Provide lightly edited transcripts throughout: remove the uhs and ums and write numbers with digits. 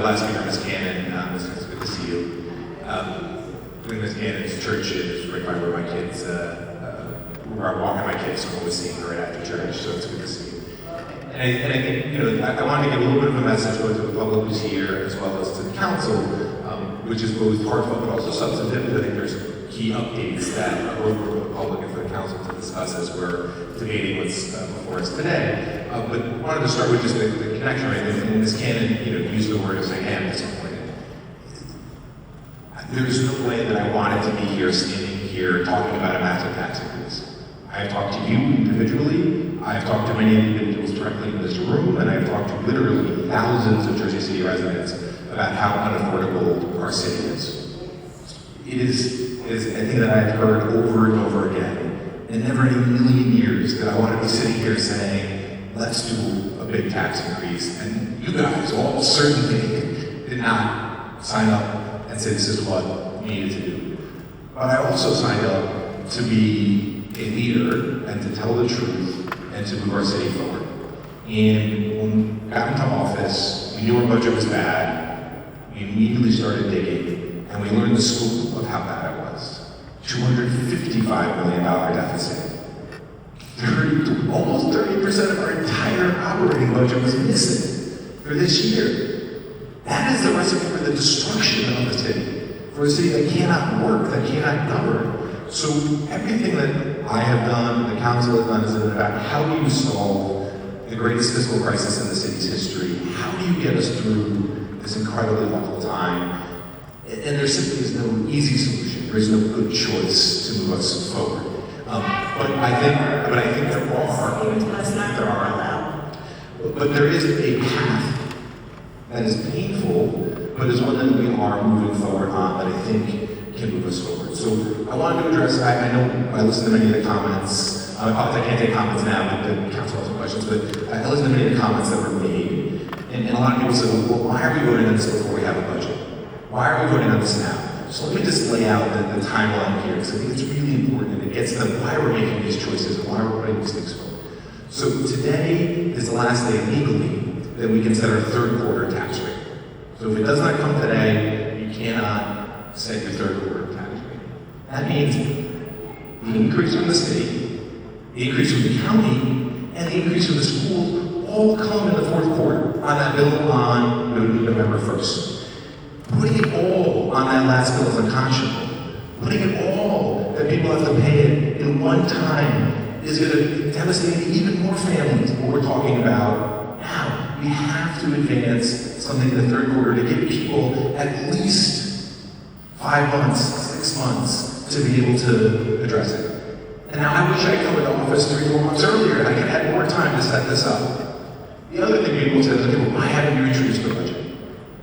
last speaker, Ms. Cannon, it's good to see you. Ms. Cannon's church is right by where my kids, where I walk my kids, so I'm always seeing her right after church, so it's good to see you. And I think, I wanted to give a little bit of a message both to the public who's here as well as to the council, which is both heartfelt but also substantive. I think there's key updates that are both for the public and for the council to discuss as we're debating what's before us today. But I wanted to start with just the connection, right? And Ms. Cannon, used the word of saying, hey, I'm disappointed. There's no way that I wanted to be here, standing here, talking about a massive tax increase. I have talked to you individually, I have talked to many individuals directly in this room, and I have talked to literally thousands of Jersey City residents about how unaffordable our city is. It is a thing that I've heard over and over again, and never in a million years that I want to be sitting here saying, let's do a big tax increase, and you guys all certainly did not sign up and say this is what we needed to do. But I also signed up to be a leader and to tell the truth and to move our city forward. And when we got into office, we knew our budget was bad. We immediately started digging, and we learned the scope of how bad it was. $255 million deficit. Almost 30% of our entire operating budget was missing for this year. That is the recipe for the destruction of the city. For a city that cannot work, that cannot govern. So everything that I have done, the council has done, is about how do you solve the greatest fiscal crisis in the city's history? How do you get us through this incredibly awful time? And there simply is no easy solution. There is no good choice to move us forward. But I think there is a path that is painful, but is one that we are moving forward on that I think can move us forward. So I wanted to address, I know I listened to many of the comments. I apologize, I can't take comments now, but the council has some questions, but I listened to many of the comments that were made. And a lot of people said, well, why are we voting on this before we have a budget? Why are we voting on this now? So let me just lay out the timeline here, because I think it's really important, and it gets to why we're making these choices and why we're putting these things forward. So today is the last day legally that we can set our third quarter tax rate. So if it does not come today, you cannot set your third quarter tax rate. That means the increase from the state, the increase from the county, and the increase from the schools all come in the fourth quarter on that bill on November 1st. Putting it all on that last bill is unconscionable. Putting it all that people have to pay it in one time is going to devastate even more families. What we're talking about now, we have to advance something in the third quarter to give people at least 5 months, 6 months to be able to address it. And now I wish I could come into office 3 or 4 months earlier and I could have had more time to set this up. The other thing people say is, okay, well, why haven't you introduced the budget?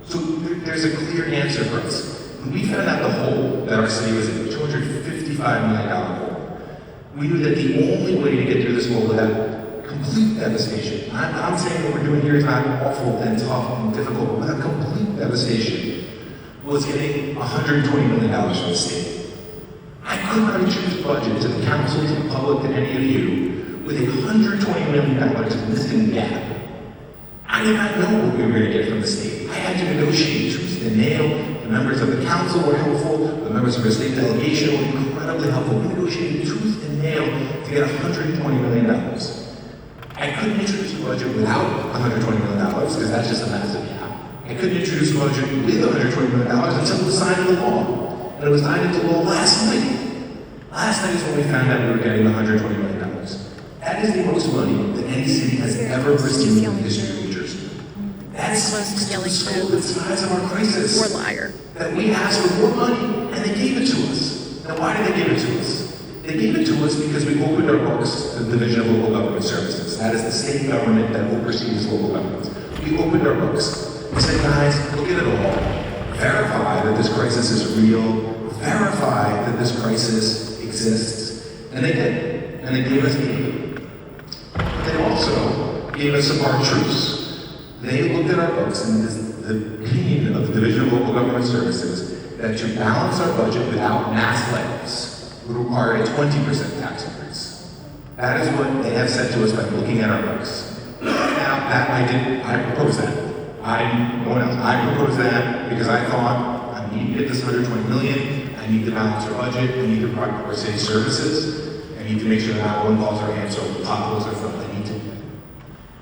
So there's a clear answer for us. When we found out the hole that our city was in, $255 million hole, we knew that the only way to get through this hole without complete devastation, I'm saying what we're doing here is not awful and tough and difficult, but without complete devastation, was getting $120 million from the state. I could not introduce a budget to the council, to the public, to any of you, with $120 million missing gap. I did not know what we were going to get from the state. I had to negotiate tooth and nail. The members of the council were helpful. The members of the state delegation were incredibly helpful. We negotiated tooth and nail to get $120 million. I couldn't introduce a budget without $120 million because that's just a massive gap. I couldn't introduce a budget with $120 million until it was signed into law. And it was signed into law last night. Last night is when we found out we were getting $120 million. That is the most money that any city has ever received in the history of New Jersey. That's the scope and size of our crisis. Poor liar. That we asked for more money, and they gave it to us. Now, why did they give it to us? They gave it to us because we opened our books to the Division of Local Government Services. That is the state government that oversees local governments. We opened our books. We said, guys, look at it all. Verify that this crisis is real. Verify that this crisis exists. And they did. And they gave us aid. But they also gave us some hard truths. They looked at our books, and it is the opinion of the Division of Local Government Services that to balance our budget without mass layoffs would require a 20% tax increase. That is what they have said to us by looking at our books. Now, I proposed that. no one else. I proposed that because I thought I need to get this 120 million. I need to balance our budget. I need to prioritize city services. I need to make sure that not one calls our hand so potholes are filled. I need to.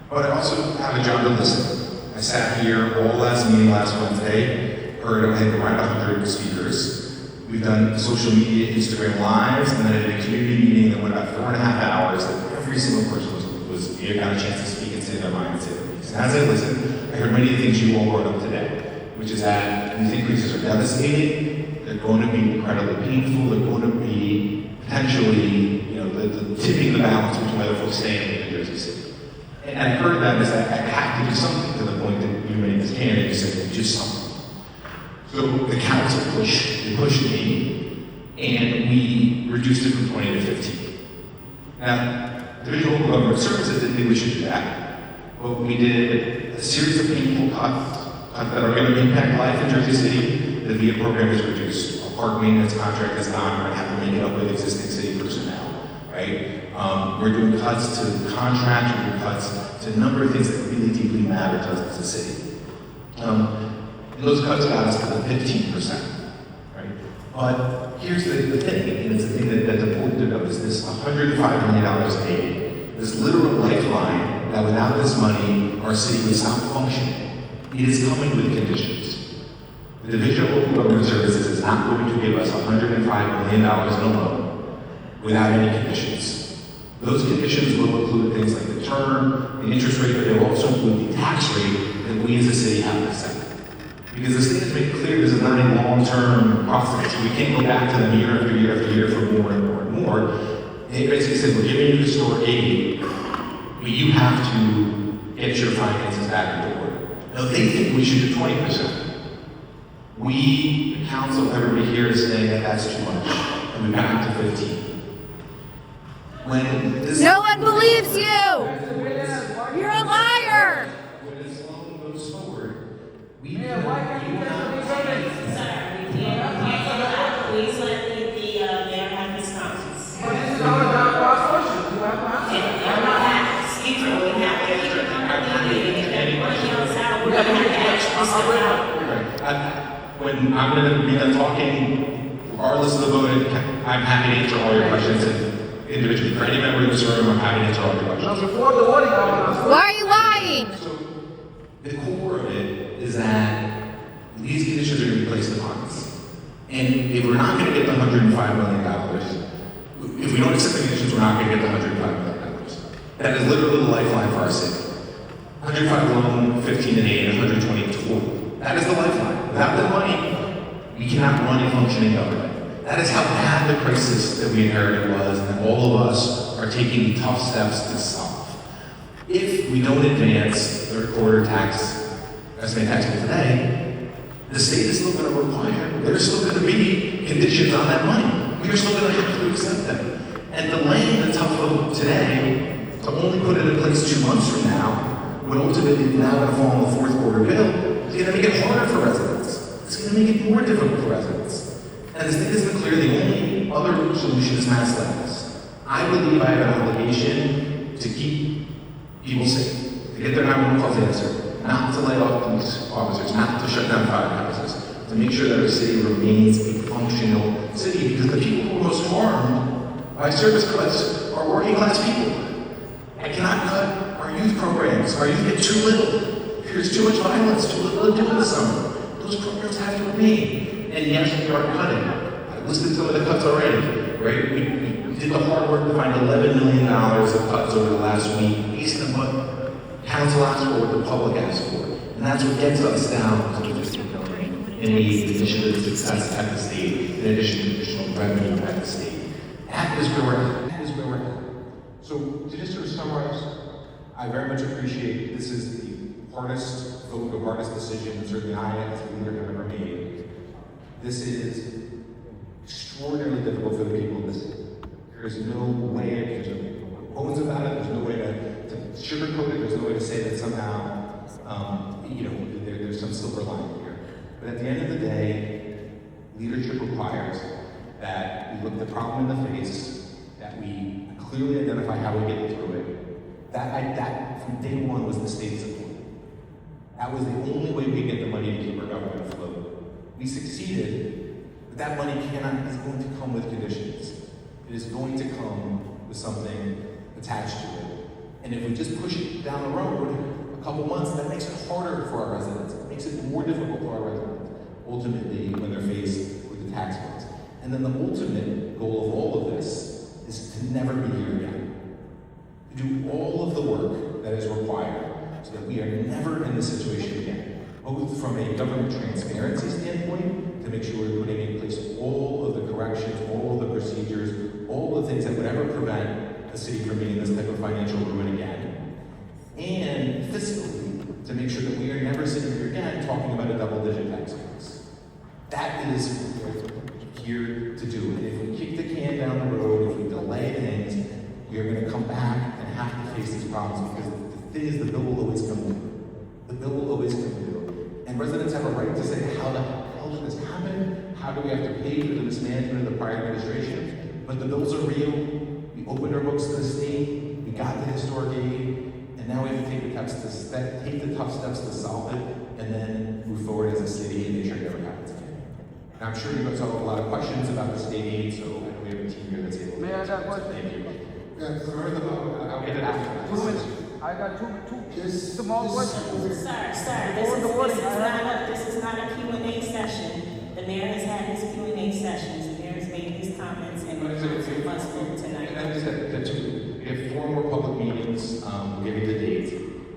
But I also have a job to listen. I sat here all last meeting last Wednesday, heard I had around 100 speakers. We've done social media, Instagram lives, and then at a community meeting that went about 4.5 hours, that every single person got a chance to speak and say their mind and say their piece. And as I listened, I heard many of the things you all brought up today, which is that these increases are devastating, they're going to be incredibly painful, they're going to be potentially, the tipping the balance between whether folks stay in New Jersey City. And I heard that as I have to do something, to the point that you made this candidate, you said, do something. So the council pushed me, and we reduced it from 20 to 15. Now, Division of Local Government Services didn't think we should do that, but we did a series of painful cuts that are going to impact life in Jersey City. The VIA program is reduced. Our park maintenance contract is gone. We're going to have to make it up with existing city personnel, right? We're doing cuts to contracts, we're doing cuts to a number of things that really deeply matter to us as a city. Those cuts got us to the 15%, right? But here's the thing, and it's the thing that's important to note, is this $105 million aid, this literal lifeline that without this money, our city would stop functioning. It is coming with conditions. The Division of Local Government Services is not going to give us $105 million in a loan without any conditions. Those conditions will include things like the term, the interest rate, but they will also include the tax rate that we as a city have to set. Because the state has made clear this is not a long-term process. We can't go back to them year after year after year for more and more and more. They basically said, we're giving you historic aid, but you have to get your finances back in order. Now, they think we should do 20%. We, the council, everybody here is saying that that's too much, and we got to 15. No one believes you! You're a liar! When this loan goes forward, we Please let the mayor have his comments. But this is not a non-boss question. You have to answer. And we'll have to speak for we have to keep it coming and everybody else out. We're going to have to actually step out. When I'm going to be done talking, regardless of the vote, I'm happy to answer all your questions individually. For any member of this room, I'm happy to answer all your questions. Now, before the voting, I want to ask. Why are you lying? So, the core of it is that these conditions are going to be placed upon us. And if we're not going to get the $105 million, if we don't accept the conditions, we're not going to get the $105 million. That is literally the lifeline for our city. 105 loan, 15 and 8, 120 total. That is the lifeline. Without the money, we cannot run a functioning government. That is how bad the crisis that we inherited was, and that all of us are taking tough steps to solve. If we don't advance third quarter estimated tax bill today, the state is still going to require, there's still going to be conditions on that money. We are still going to have to accept them. And delaying the tough vote today to only put it in place 2 months from now, when ultimately now going to fall in the fourth quarter bill, it's going to make it harder for residents. It's going to make it more difficult for residents. And the state has been clear the only other solution is mass layoffs. I believe I have an obligation to keep people safe, to get their 911 calls answered, not to lay off police officers, not to shut down firehouses, to make sure that our city remains a functional city, because the people who are most harmed by service cuts are working class people. I cannot cut our youth programs. Our youth get too little. There's too much violence, too little to do in the summer. Those programs have to remain. And yes, we are cutting. I listed some of the cuts already, right? We did the hard work to find $11 million of cuts over the last week based on what council asked for, what the public asked for. And that's what gets us down to $15 million in aid, in addition to the success at the state, in addition to additional revenue at the state. That is where we're at. That is where we're at. So to just sort of summarize, I very much appreciate this is the hardest vote, the hardest decision that certainly I as a leader have ever made. This is extraordinarily difficult for the people of this city. There's no way, there's no bones about it, there's no way to sugarcoat it, there's no way to say that somehow, there's some silver lining here. But at the end of the day, leadership requires that we look the problem in the face, that we clearly identify how we get through it. That from day one was the state's support. That was the only way we get the money to keep our government afloat. We succeeded, but that money is going to come with conditions. It is going to come with something attached to it. And if we just push it down the road a couple months, that makes it harder for our residents. It makes it more difficult for our residents, ultimately, when they're faced with the tax bills. And then the ultimate goal of all of this is to never be here again. To do all of the work that is required so that we are never in this situation again. Both from a government transparency standpoint, to make sure we're putting in place all of the corrections, all of the procedures, all the things that would ever prevent the city from being in this type of financial ruin again. And fiscally, to make sure that we are never sitting here again talking about a double-digit tax increase. That is what we're here to do. And if we kick the can down the road, if we delay things, we are going to come back and have to face these problems, because the thing is, the bill will always come due. The bill will always come due. And residents have a right to say, how the hell did this happen? How do we have to pay for the mismanagement of the prior administration? But the bills are real. We opened our books to the state. We got the historic aid. And now we have to take the tough steps to solve it, and then move forward as a city and make sure it never happens again. And I'm sure you guys have a lot of questions about the state aid, so we have a team here that's able to. May I got one? Thank you. Yes. I'll get it after. 2 minutes. I got two small questions. Sir, this is not a Q&A session. The mayor has had his Q&A sessions. The mayor has made his comments, and the council must vote tonight. And I just said that too. We have 4 more public meetings, we'll give you the date,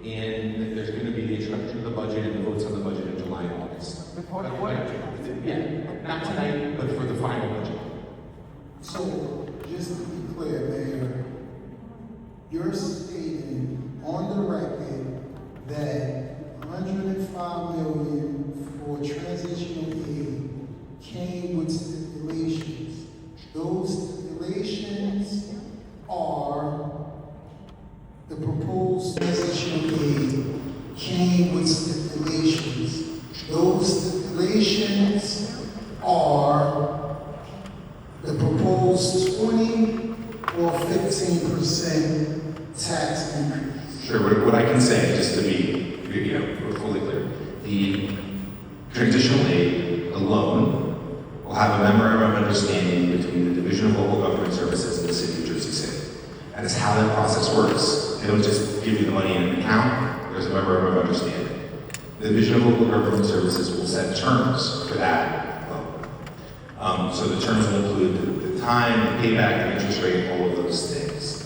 and there's going to be the introduction of the budget and the votes on the budget in July and August. Before the budget. Yeah, not tonight, but for the final budget. So, just to be clear, Mayor, you're stating on the record that $105 million for transitional aid came with stipulations. Those stipulations are the proposed transitional aid came with stipulations. Those stipulations are the proposed 20 or 15% tax increase. Sure, what I can say, just to be fully clear, the transitional aid alone will have a memorandum of understanding between the Division of Local Government Services and the City of Jersey City. That is how that process works. They don't just give you the money in an account, there's a memorandum of understanding. The Division of Local Government Services will set terms for that loan. So the terms will include the time, the payback, the interest rate, all of those things.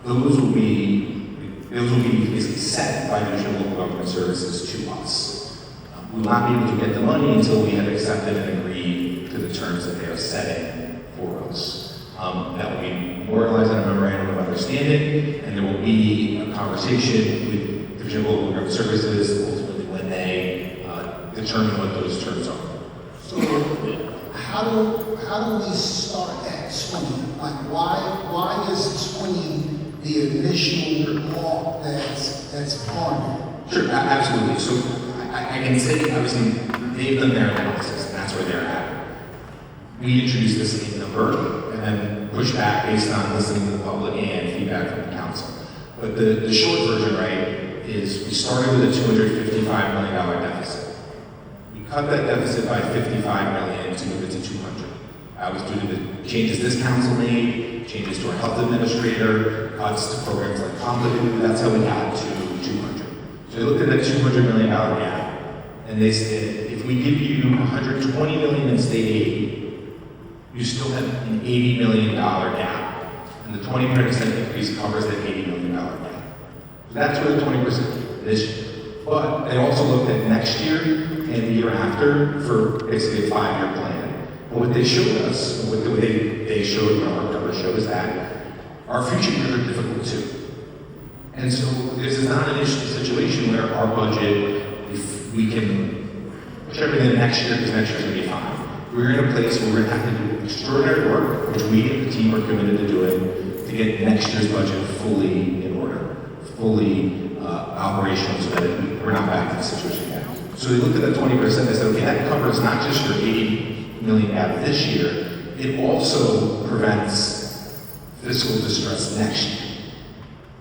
Those will be basically set by the Division of Local Government Services to us. We will not be able to get the money until we have accepted and agreed to the terms that they are setting for us. That will be memorialized in a memorandum of understanding, and there will be a conversation with the Division of Local Government Services ultimately when they determine what those terms are. So, how do we start at 20? Like, why is 20 the initial mark that's part? Sure, absolutely. So I can say, obviously, they've done their analysis, and that's where they're at. We introduced the same number, and then push back based on listening to the public and feedback from the council. But the short version, right, is we started with a $255 million deficit. We cut that deficit by $55 million to move it to 200. That was due to the changes this council made, changes to our health administrator, cuts to programs like Complicated. That's how we got to 200. So they looked at that $200 million gap, and they said, if we give you $120 million in state aid, you still have an $80 million gap, and the 20% increase covers that $80 million gap. So that's where the 20% this year. But they also looked at next year and the year after for basically a 5-year plan. But what they showed us, what they showed, our cover showed, is that our future years are difficult too. And so this is not an issue situation where our budget, if we can push everything next year, because next year's going to be fine. We're in a place where we're going to have to do extraordinary work, which we and the team are committed to doing, to get next year's budget fully in order, fully operational, so that we're not back to the situation again. So they looked at that 20%, they said, okay, that covers not just your $80 million gap this year, it also prevents fiscal distress next year.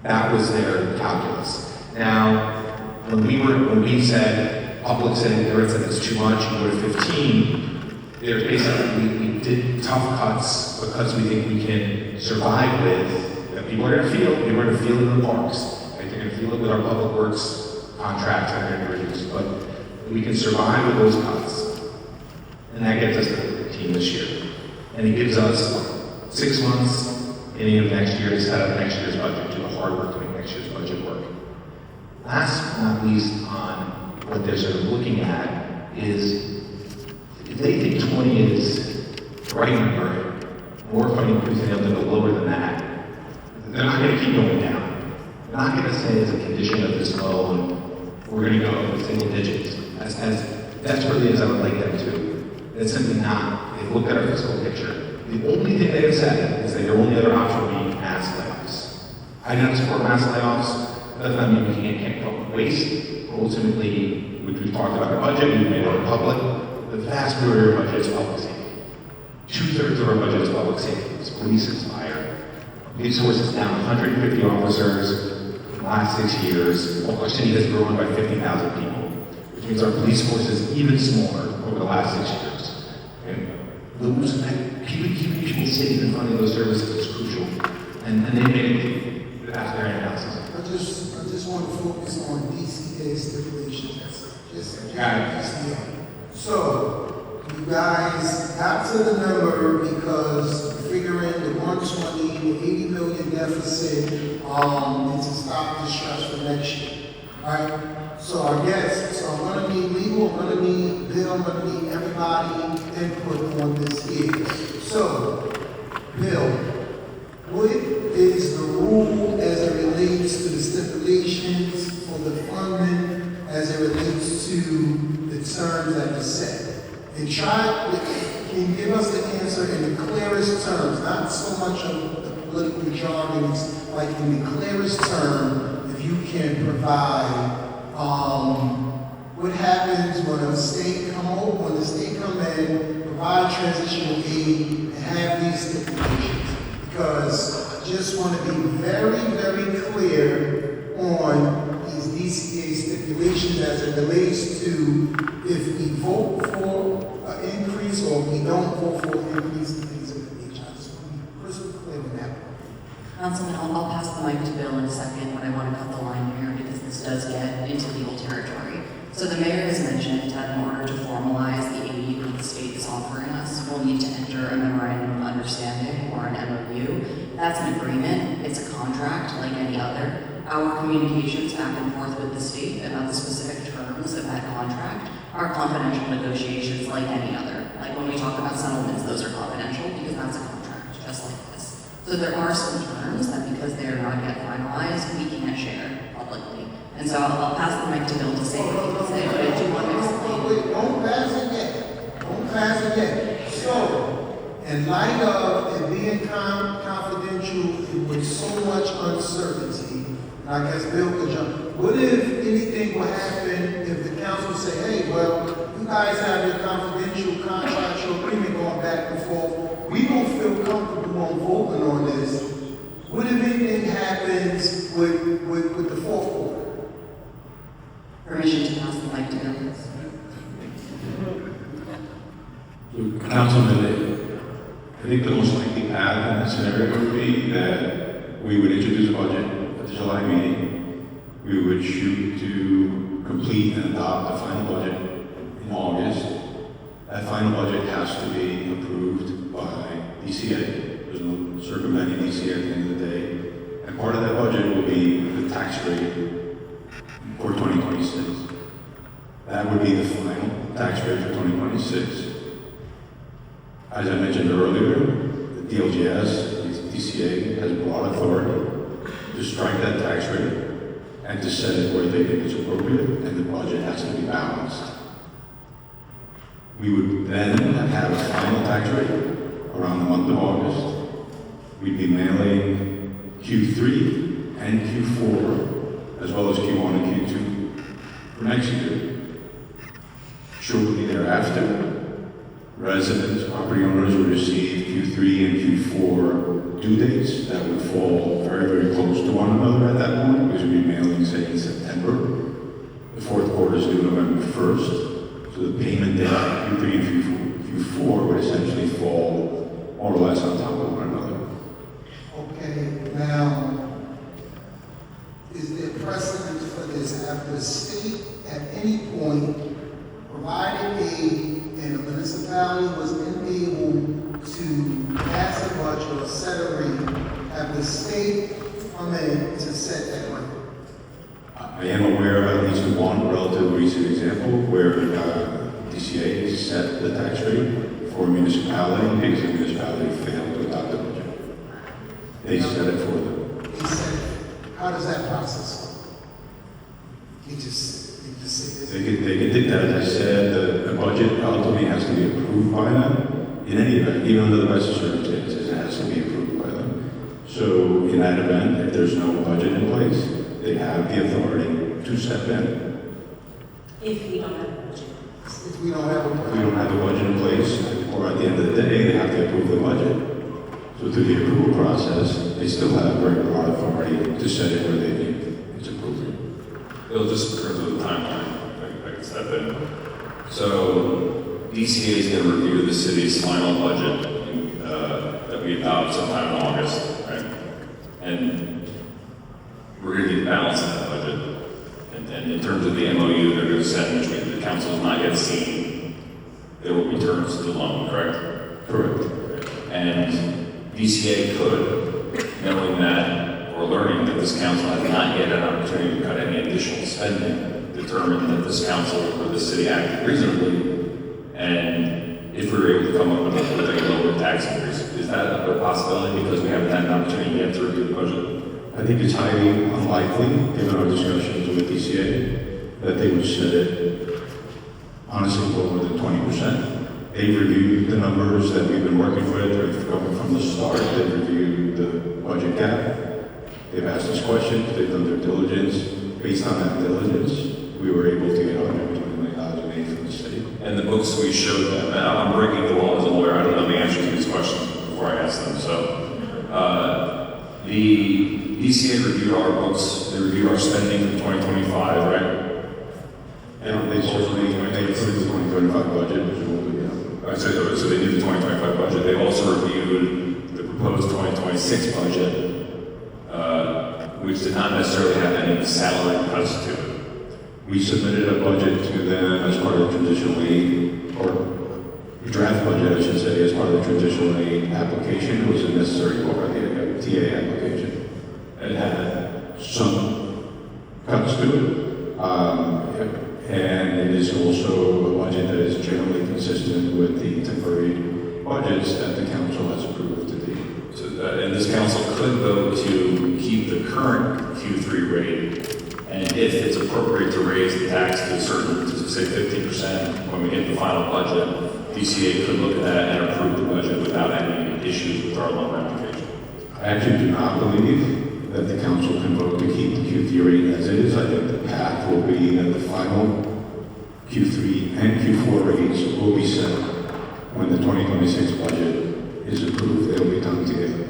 That was their calculus. Now, When we said, public said, it's too much, you go to 15, they're basically, we did tough cuts because we think we can survive with, that people are gonna feel it in the parks. Right? They're gonna feel it with our public works contracts that are gonna reduce, but we can survive with those cuts. And that gets us to 15 this year. And it gives us 6 months, any of next year to set up next year's budget, do the hard work to make next year's budget work. Last but not least on what they're sort of looking at is, if they think 20 is the right number, more funding increase and they'll go lower than that, they're not going to keep going down. They're not going to say as a condition of this loan, we're going to go single digits. As desperately as I would like them to, that's simply not. They've looked at our fiscal picture. The only thing they have said is that their only other option would be mass layoffs. I do not support mass layoffs. That does not mean we can't come up with waste. Ultimately, which we've talked about our budget, we've made it public. The vast majority of our budget is public safety. 2/3 of our budget is public safety. It's police and fire. Police force is down 150 officers in the last 6 years. Our city has grown by 50,000 people, which means our police force is even smaller over the last 6 years. And keeping people safe and funding those services is crucial. And they made it after their analysis. I just want to focus on DCA stipulations. Just DCA. So, you guys got to the number because figuring the 120, the 80 million deficit, and to stop the stress for next year. Right? So I'm gonna need legal, I'm gonna need Bill, I'm gonna need everybody input on this here. So, Bill, what is the rule as it relates to the stipulations for the funding as it relates to the terms that are set? And can you give us the answer in the clearest terms, not so much of the political jargon, it's like in the clearest term, if you can provide what happens when the state come in, provide transitional aid, and have these stipulations. Because I just want to be very, very clear on these DCA stipulations as it relates to if we vote for an increase or we don't vote for an increase in things of the nature. I just want to be crystal clear on that. Councilman, I'll pass the mic to Bill in a second, but I want to cut the line here because this does get into legal territory. So the mayor has mentioned that in order to formalize the aid that the state is offering us, we'll need to enter a memorandum of understanding or an MOU. That's an agreement. It's a contract like any other. Our communications back and forth with the state about the specific terms of that contract are confidential negotiations like any other. Like when we talk about settlements, those are confidential because that's a contract, just like this. So there are some terms that because they are not yet finalized, we can't share publicly. And so I'll pass the mic to Bill to say what he can say, but I do want to explain. Wait, don't pass it yet. Don't pass it yet. So, in light of it being confidential and with so much uncertainty, and I guess Bill could jump, what if anything would happen if the council say, hey, well, you guys have your confidential contractual agreement going back and forth. We don't feel comfortable on voting on this. What if anything happens with the fourth quarter? Permission to pass the mic to Bill. Councilman, I think the most likely path in this scenario would be that we would introduce a budget at the July meeting. We would shoot to complete and adopt the final budget in August. That final budget has to be approved by DCA. There's no circumventing DCA at the end of the day. And part of that budget will be the tax rate for 2026. That would be the final tax rate for 2026. As I mentioned earlier, the DLGS, DCA, has broad authority to strike that tax rate and to set it where they think it's appropriate, and the budget has to be balanced. We would then have a final tax rate around the month of August. We'd be mailing Q3 and Q4, as well as Q1 and Q2 for next year. Shortly thereafter, residents, property owners would receive Q3 and Q4 due dates that would fall very, very close to one another at that point, because we'd be mailing, say, in September. The fourth quarter is due November 1st, so the payment date Q3 and Q4 would essentially fall more or less on top of one another. Okay, now, is there precedent for this? Have the state at any point provided aid and the municipality was unable to pass a budget or set a rate? Have the state come in to set that rate? I am aware of at least one relatively recent example where DCA set the tax rate for a municipality because the municipality failed to adopt the budget. They set it for them. They said, how does that process work? They just say this. They can dictate, as I said, the budget ultimately has to be approved by them. In any event, even under the best of circumstances, it has to be approved by them. So in that event, if there's no budget in place, they have the authority to step in. If we don't have a budget. If we don't have a If we don't have a budget in place, or at the end of the day, they have to approve the budget. So through the approval process, they still have very broad authority to set it where they think it's appropriate. It'll just in terms of the timeline, I can step in. So DCA is going to review the city's final budget that we adopt sometime in August, right? And we're going to need balance in that budget. And in terms of the MOU they're going to send, which the council has not yet seen, there will be terms to the loan, correct? Correct. And DCA could, knowing that, or learning that this council has not yet had an opportunity to cut any additional spending, determine that this council or the city acted reasonably, and if we were able to come up with a lower tax increase. Is that a possibility because we haven't had an opportunity yet to review the budget? I think it's highly unlikely, given our discussions with DCA, that they would set it honestly lower than 20%. They've reviewed the numbers that we've been working with, or going from the start. They've reviewed the budget gap. They've asked us questions. They've done their diligence. Based on that diligence, we were able to get $120 million in aid from the state. And the books we showed them, and I'm breaking the law as a lawyer, I don't know the answer to these questions before I ask them. So, the DCA reviewed our books, they reviewed our spending for 2025, right? And they certainly, they approved the 2025 budget, which will be, So they did the 2025 budget. They also reviewed the proposed 2026 budget, which did not necessarily have any salary cuts to it. we submitted a budget to them as part of the transitional aid, or draft budget, I should say, as part of the transitional aid application. It was a necessary part of the TA application. It had some cuts to it. And it is also a budget that is generally consistent with the temporary budgets that the council has approved to date. So, and this council could vote to keep the current Q3 rate, and if it's appropriate to raise the tax to a certain, to say 50% when we get the final budget, DCA could look at that and approve the budget without any issues with our loan application. I actually do not believe that the council can vote to keep the Q3 rate as is. I think the path will be that the final Q3 and Q4 rates will be set when the 2026 budget is approved. They'll be done together.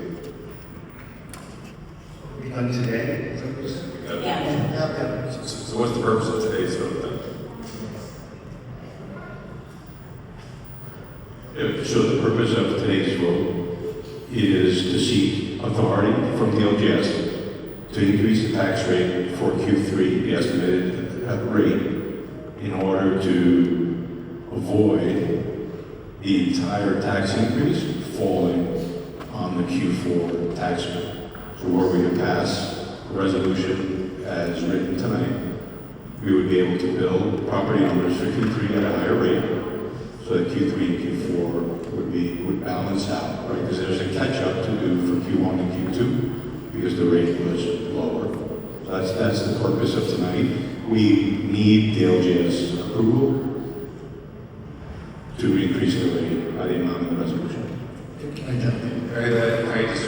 We done today? Is that what you said? Yeah. So what's the purpose of today's vote then? So the purpose of today's vote is to seek authority from the LGS to increase the tax rate for Q3, the estimated rate, in order to avoid the entire tax increase falling on the Q4 tax rate. So were we to pass the resolution as written tonight, we would be able to bill property owners for Q3 at a higher rate, so that Q3 and Q4 would balance out, right? Because there's a catch-up to do for Q1 and Q2 because the rate was lower. So that's the purpose of tonight. We need the LGS approval to increase the rate by the amount of the resolution. Can I jump in? I just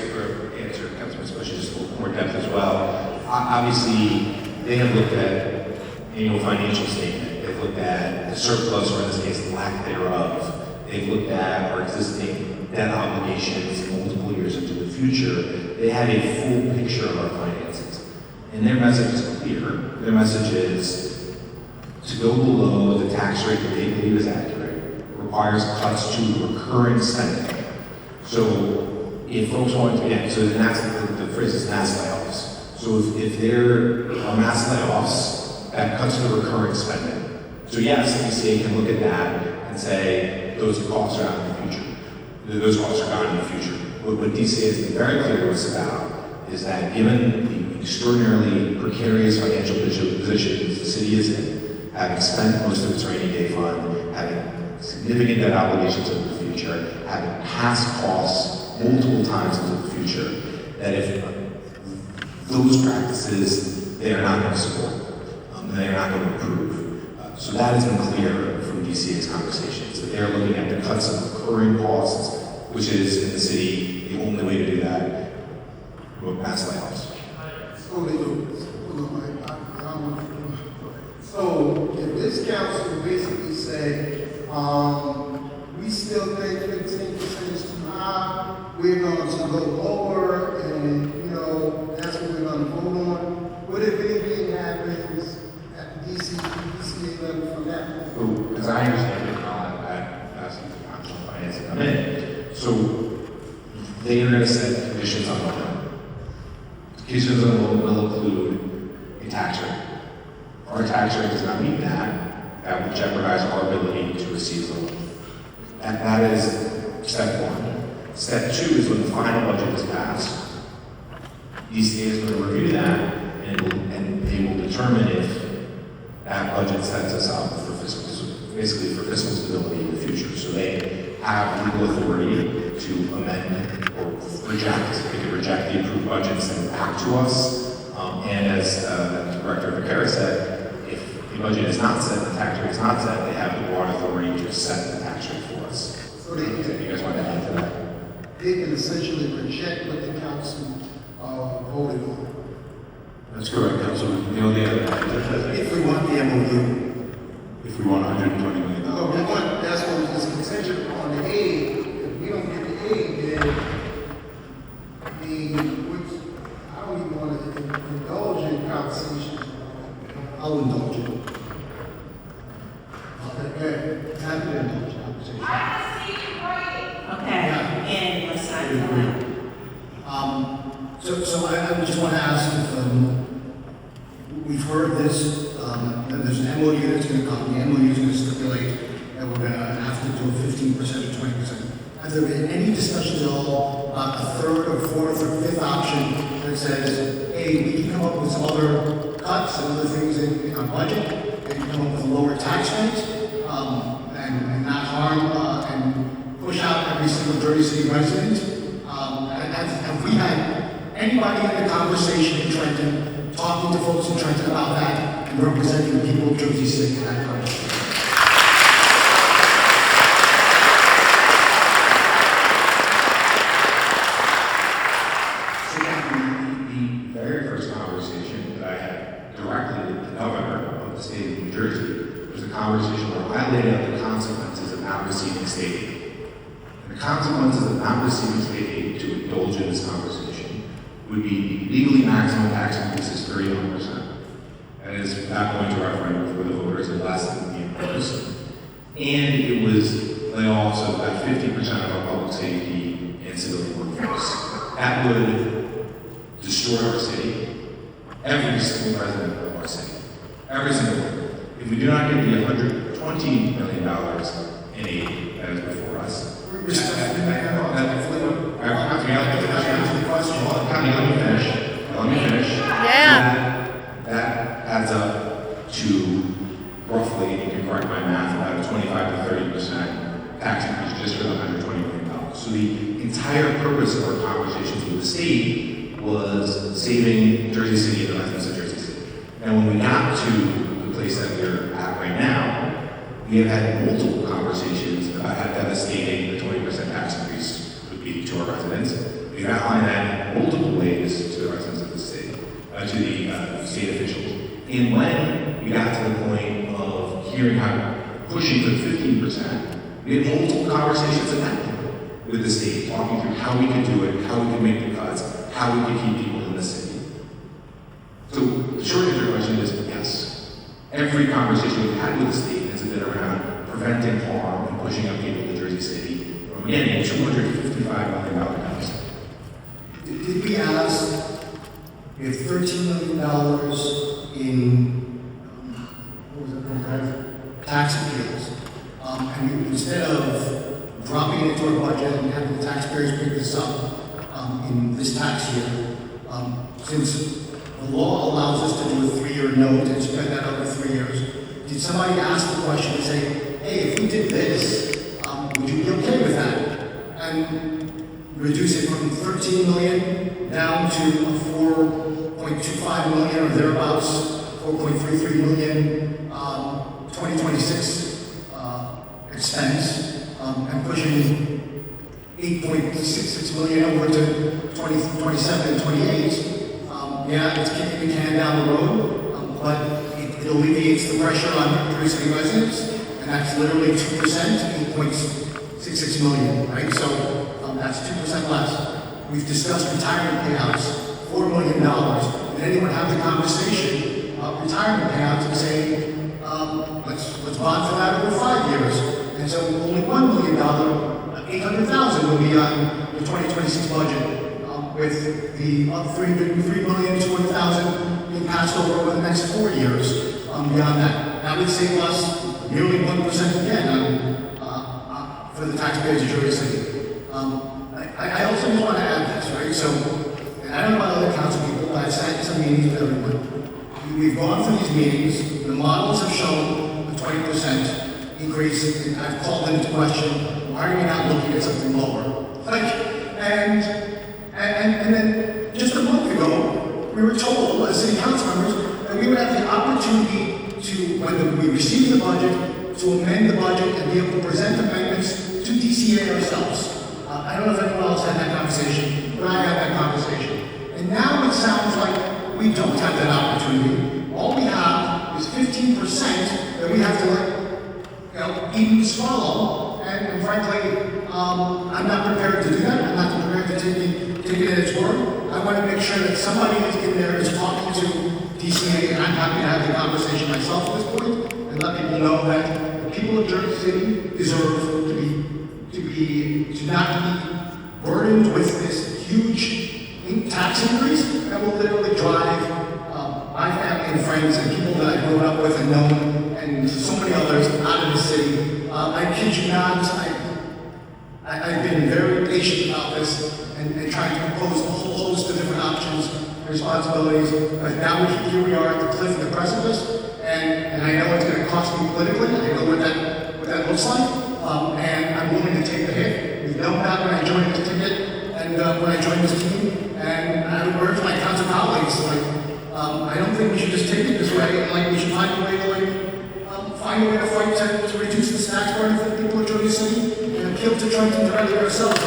answer Councilman's question just a little more depth as well. Obviously, they have looked at annual financial statement. They've looked at the surplus, or in this case, the lack thereof. They've looked at our existing debt obligations multiple years into the future. They have a full picture of our finances. And their message is clear. Their message is, to go below the tax rate that they believe is accurate requires cuts to recurring spending. So if folks want to, yeah, so the phrase is mass layoffs. So if there are mass layoffs, that cuts to recurring spending. So yes, the DCA can look at that and say those costs are out in the future. Those costs are gone in the future. What DCA has been very clear to us about is that given the extraordinarily precarious financial positions the city is in, having spent most of its rainy day fund, having significant debt obligations in the future, having past costs multiple times into the future, that if those practices, they are not going to support, they are not going to improve. So that has been clear from DCA's conversations, that they're looking at the cuts of recurring costs, which is in the city, the only way to do that, with mass layoffs. So if this council basically say, we still think 15% is too high, we're going to go lower, and that's what we're going to vote on. What if anything happens at the DCA level from that point? As I understand it, asking the council of finance to come in. So they are going to set conditions on the loan. Conditions on the loan will include a tax rate. If our tax rate does not meet that would jeopardize our ability to receive the loan. And that is step one. Step two is when the final budget is passed, DCA is going to review that and they will determine if that budget sets us up for basically for fiscal stability in the future. So they have legal authority to amend or reject. They can reject the approved budget and send it back to us. And as Director Vaquera said, if the budget is not set, the tax rate is not set, they have the broad authority to set the tax rate for us. So you guys want to add to that? They can essentially reject what the council voted on. That's correct, Councilman. The only other, If we want the MOU, if we want $120 million. No, we want, that's what is contingent on the aid. If we don't get the aid, then which I don't even want to indulge in conversations. I'll indulge it. Okay, happy to indulge in conversation. Okay, and let's not go on. So I just want to ask if we've heard this, that there's an MOU that's going to come. The MOU is going to stipulate that we're going to have to do 15% or 20%. Has there been any discussions at all about a third or fourth or fifth option that says, hey, we can come up with some other cuts and other things in our budget, and come up with a lower tax rate, and not harm and push out every single Jersey City resident? Have we had anybody in the conversation in Trenton, talking to folks in Trenton about that, and representing the people of Jersey City in that conversation? The very first conversation that I had directly with the governor of the state of New Jersey was a conversation where I laid out the consequences of not receiving state aid. And the consequences of not receiving state aid, to indulge in this conversation, would be legally maximum tax increase is 31%. That is not going to referendum for the voters unless it would be imposed. And it was layoffs of about 50% of our public safety and civilian workforce. That would destroy our city, every single resident of our city, every single one. If we do not get the $120 million in aid that is before us, let me finish. Yeah. That adds up to roughly, you can correct my math, about a 25 to 30% tax increase just for the $120 million. So the entire purpose of our conversations with the state was saving Jersey City and the residents of Jersey City. And when we got to the place that we're at right now, we have had multiple conversations about how devastating the 20% tax increase would be to our residents. We've outlined that in multiple ways to the residents of the state, to the state officials. And when we got to the point of hearing how pushing for 15%, we had multiple conversations at that point with the state, talking through how we could do it, how we could make the cuts, how we could keep people in the city. So the short answer to your question is yes. every conversation we've had with the state has been around preventing harm and pushing up people to Jersey City from getting a $255 million deficit. Did we ask if $13 million in what was it, tax appeals, and instead of dropping it into our budget and having the taxpayers pick this up in this tax year, since the law allows us to do a 3-year note and spread that over 3 years, did somebody ask the question and say, hey, if we did this, would you be okay with that? And reduce it from 13 million down to a 4.25 million or thereabouts, 4.33 million 2026 expense, and pushing 8.66 million over to 2027 and 28. Yeah, it's kicking the can down the road, but it alleviates the pressure on Jersey City residents, and that's literally 2%, 8.66 million, right? So that's 2% less. We've discussed retirement payouts, $4 million. Did anyone have the conversation about retirement payouts and say, let's bond for that over 5 years? And so only $1 million, $800,000 will be on the 2026 budget, with the $3,200,000 being passed over the next 4 years. Beyond that, that would save us nearly 1% again for the taxpayers of Jersey City. I also just want to add this, right? So, and I don't know about other council people, but I've sat in some meetings with everyone. We've gone through these meetings. The models have shown a 20% increase, and I've called them into question. Why are we not looking at something lower? And then just a month ago, we were told as city council members that we would have the opportunity to, when we receive the budget, to amend the budget and be able to present amendments to DCA ourselves. I don't know if anyone else had that conversation, but I had that conversation. And now it sounds like we don't have that opportunity. All we have is 15% that we have to eat and swallow. And frankly, I'm not prepared to do that. I'm not prepared to take it at its word. I want to make sure that somebody in there is talking to DCA, and I'm happy to have the conversation myself at this point, and let people know that the people of Jersey City deserve to not be burdened with this huge tax increase that will literally drive my family and friends and people that I've grown up with and known, and so many others out of the city. I kid you not, I've been very patient about this and trying to propose a whole host of different options and responsibilities. But now here we are at the cliff of the precipice, and I know it's going to cost me politically. I know what that looks like, and I'm willing to take the hit. We've known that when I joined this ticket and when I joined this team, and I would urge my council colleagues, I don't think we should just take it this way, and we should find a way to find a way to fight to reduce the tax burden for the people of Jersey City and appeal to Trenton directly ourselves.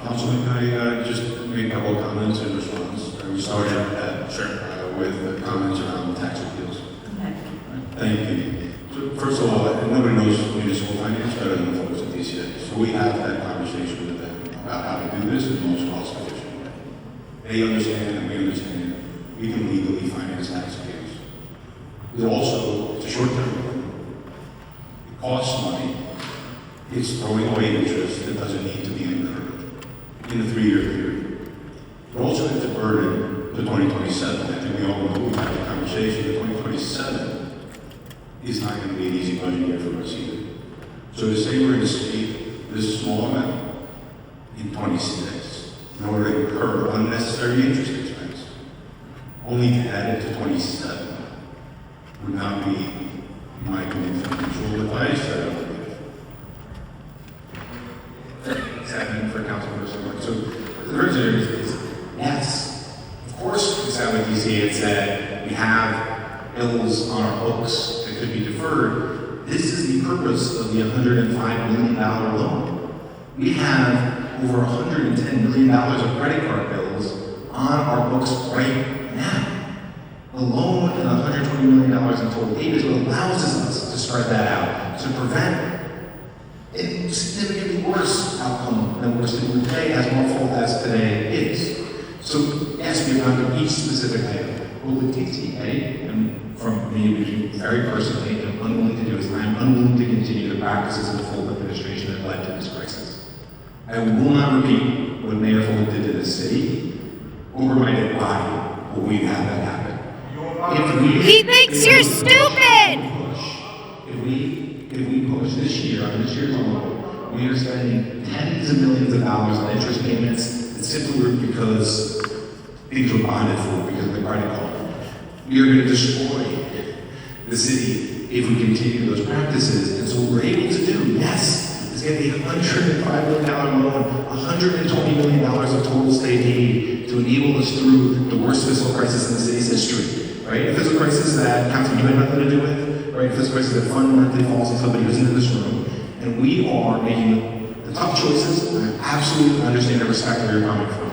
Councilman, can I just make a couple of comments in response? We started with the comments around tax appeals. Okay. Thank you. So first of all, nobody knows municipal finance better than the folks at DCA. So we have that conversation with them about how to do this in the most cost efficient way. They understand and we understand we can legally finance tax appeals. But also, it's a short-term loan. It costs money. It's throwing away interest that doesn't need to be incurred in a 3-year period. But also it's a burden to 2027. I think we all know, we've had the conversation, that 2027 is not going to be an easy budget year for us either. So to say we're going to save this small amount in 26 in order to incur unnecessary interest expense, only to add it to 27 would not be, in my opinion, financial advice that I would give. Exactly for council person. So the first thing is yes, of course, bills on our books that could be deferred, this is the purpose of the $105 million loan. We have over $110 million of credit card bills on our books right now. The loan and $120 million in total aid is what allows us to spread that out to prevent a significantly worse outcome than we're seeing today, as awful as today is. So, yes, we've gone through each specific item. What the DTA, and from me, very personally, am unwilling to do is I'm unwilling to continue the practices of the full administration that led to this crisis. I will not repeat what Mayor Fulton did to this city, over my dead body, will we have that happen. He thinks you're stupid! If we push this year, on this year's loan, we are spending tens of millions of dollars on interest payments that simply were because things were bonded for because of the credit card. We are going to destroy the city if we continue those practices. And so what we're able to do, yes, is get a $105 million loan, $120 million of total state aid to enable us through the worst fiscal crisis in the city's history. Right? A fiscal crisis that Council, you had nothing to do with, right? A fiscal crisis that fundamentally falls on somebody who's in this room. And we are making the tough choices. I absolutely understand and respect where you're coming from.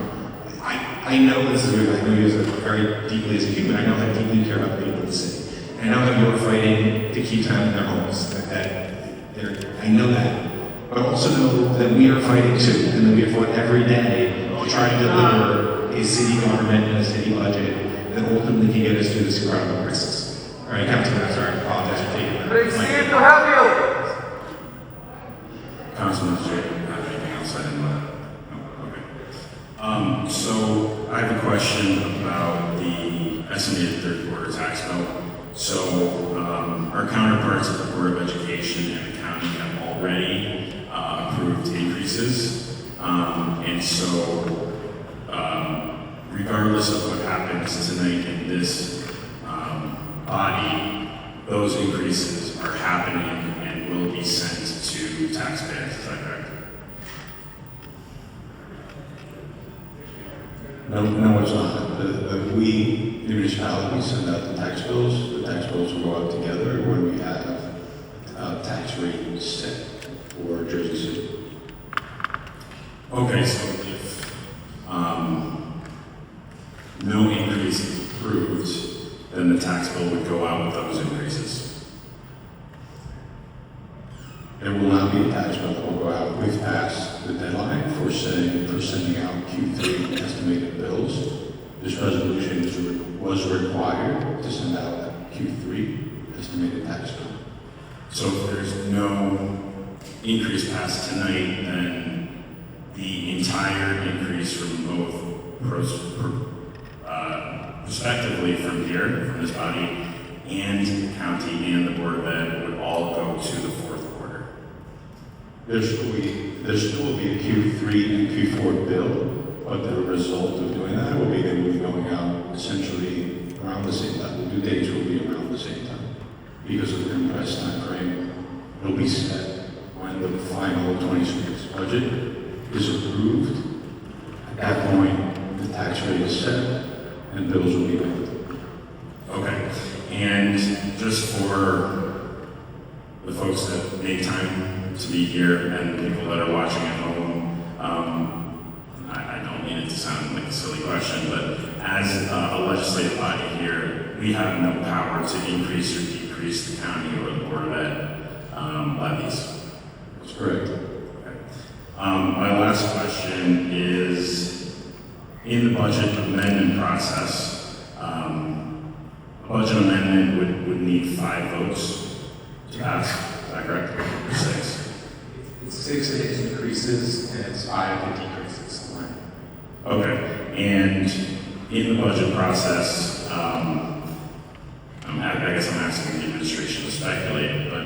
I know this is weird. I know you as very deeply as a human. I know how deeply you care about the people of the city. And I know how you're fighting to keep them in their homes. I know that. But I also know that we are fighting too, and that we have fought every day to try to deliver a city government and a city budget that ultimately can get us through this incredible crisis. All right, Councilman, I'm sorry, I apologize for taking that. But it's here to help you. Councilman, do you have anything else I didn't know? No? Okay. So I have a question about the estimated third quarter tax bill. So our counterparts at the Board of Education and the county have already approved increases. And so regardless of what happens tonight in this body, those increases are happening and will be sent to taxpayers. Is that correct? No, it's not. The municipalities send out the tax bills. The tax bills will go out together when we have tax rate set for Jersey City. Okay, so if no increase is approved, then the tax bill would go out with those increases. There will not be a tax bill that will go out. We've passed the deadline for sending out Q3 estimated bills. This resolution was required to send out Q3 estimated tax bill. So if there's no increase passed tonight, then the entire increase from both respectively from here, from this body, and the county and the Board of Ed would all go to the fourth quarter. There still will be a Q3 and Q4 bill, but the result of doing that will be they will be going out essentially around the same time. The due dates will be around the same time. Because of the compressed time frame, it'll be set when the final 26 budget is approved. At that point, the tax rate is set and bills will be made. Okay, and just for the folks that make time to be here and people that are watching at home, I don't mean it to sound like a silly question, but as a legislative body here, we have no power to increase or decrease the county or the Board of Ed levies. That's correct. Okay. My last question is, in the budget amendment process, a budget amendment would need 5 votes to pass. Is that correct? Or 6? It's 6 increases and it's 5 decreases. Okay. And in the budget process, I guess I'm asking the administration to speculate, but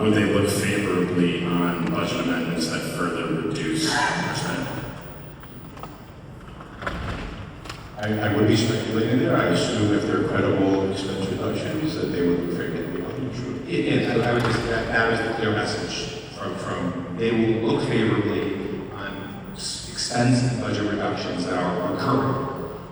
would they look favorably on budget amendments that further reduce our spending? I would be speculating there. I assume if they're credible expense reductions, that they would look favorably on the I would just, that was the clear message from they will look favorably on expense and budget reductions that are occurring,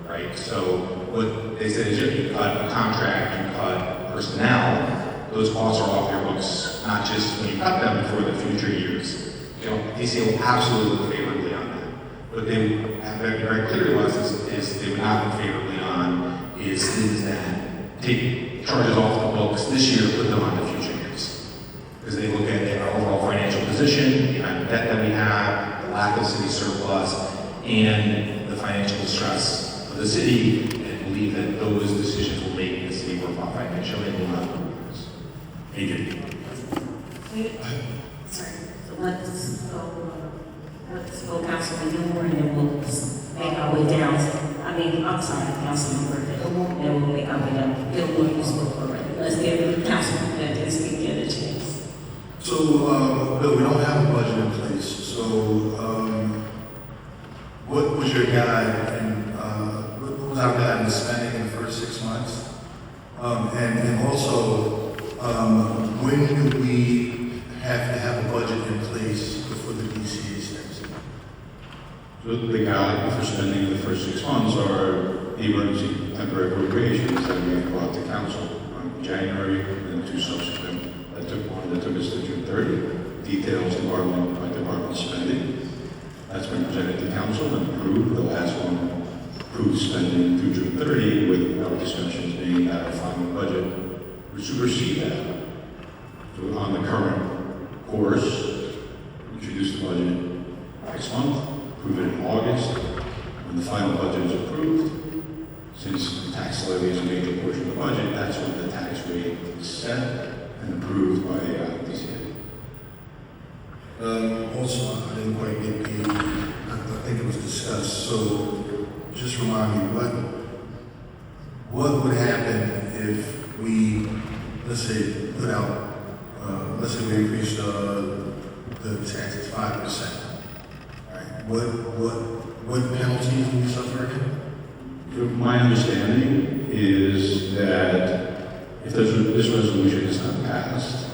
right? So what they said is you cut a contract, you cut personnel, those costs are off your books, not just when you cut them for the future years. You know, DC will absolutely look favorably on that. What they have been very clear to us is they would not look favorably on is things that take charges off the books this year, put them on the future years. Because they look at our overall financial position, the amount of debt that we have, the lack of city surplus, and the financial distress of the city, and believe that those decisions will make the city work out financially and will not improve this. Thank you. Sorry, so let's go Councilman Moore, and then we'll make our way down. I'm sorry, Councilman Griffin, and we'll make our way down. Bill, you spoke already. Let's give Councilman Griffin a chance. So, Bill, we don't have a budget in place, so, what was your guide and, what was our guide in spending in the first 6 months? And also, when do we have to have a budget in place before the DCA steps in? So the guide for spending in the first 6 months are the emergency temporary appropriations that we brought to council in January, and 2 subsequent. That took us to June 30. Details department by department spending. That's been presented to council and approved. The last one approved spending through June 30, with our discussions being that our final budget would supersede that. So on the current course, introduce the budget next month, approve it in August. When the final budget is approved, since the tax levy is a major portion of the budget, that's when the tax rate is set and approved by DCA. Also, I didn't quite get I think it was discussed, so just remind me, what would happen if we, let's say, put out, let's say we increased the taxes 5%, right? What penalties would we suffer again? My understanding is that if this resolution is not passed,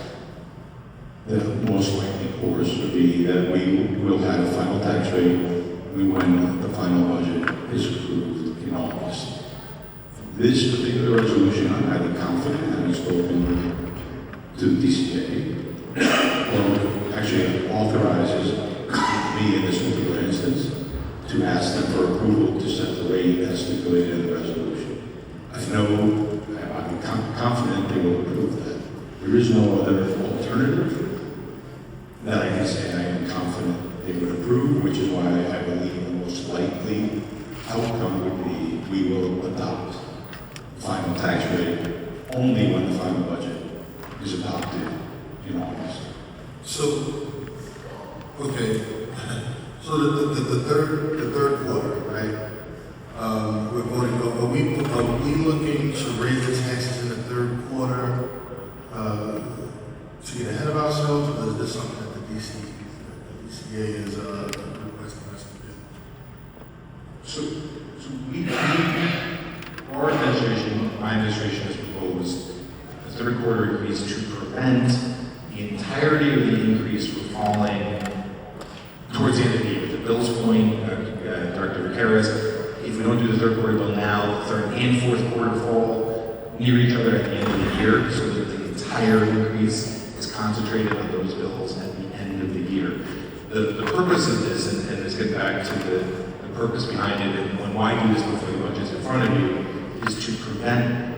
the most likely course would be that we will have a final tax rate when the final budget is approved in August. This particular resolution, I'm highly confident, having spoken to the DCA, or actually authorizes me in this particular instance to ask them for approval to set the rate as stipulated in the resolution. I'm confident they will approve that. There is no other alternative that I can say I am confident they would approve, which is why I believe the most likely outcome would be we will adopt final tax rate only when the final budget is adopted in August. So, okay, so the third quarter, right? We're going to go, are we looking to raise the taxes in the third quarter to get ahead of ourselves, or is this something that the DCA is requesting us to do? So our administration, my administration has proposed the third quarter increase to prevent the entirety of the increase from falling towards the end of the year. To Bill's point, Dr. Vicaris, if we don't do the third quarter bill now, the third and fourth quarter fall near each other at the end of the year, so that the entire increase is concentrated on those bills at the end of the year. The purpose of this, and let's get back to the purpose behind it, and why do this before the budget's in front of you, is to prevent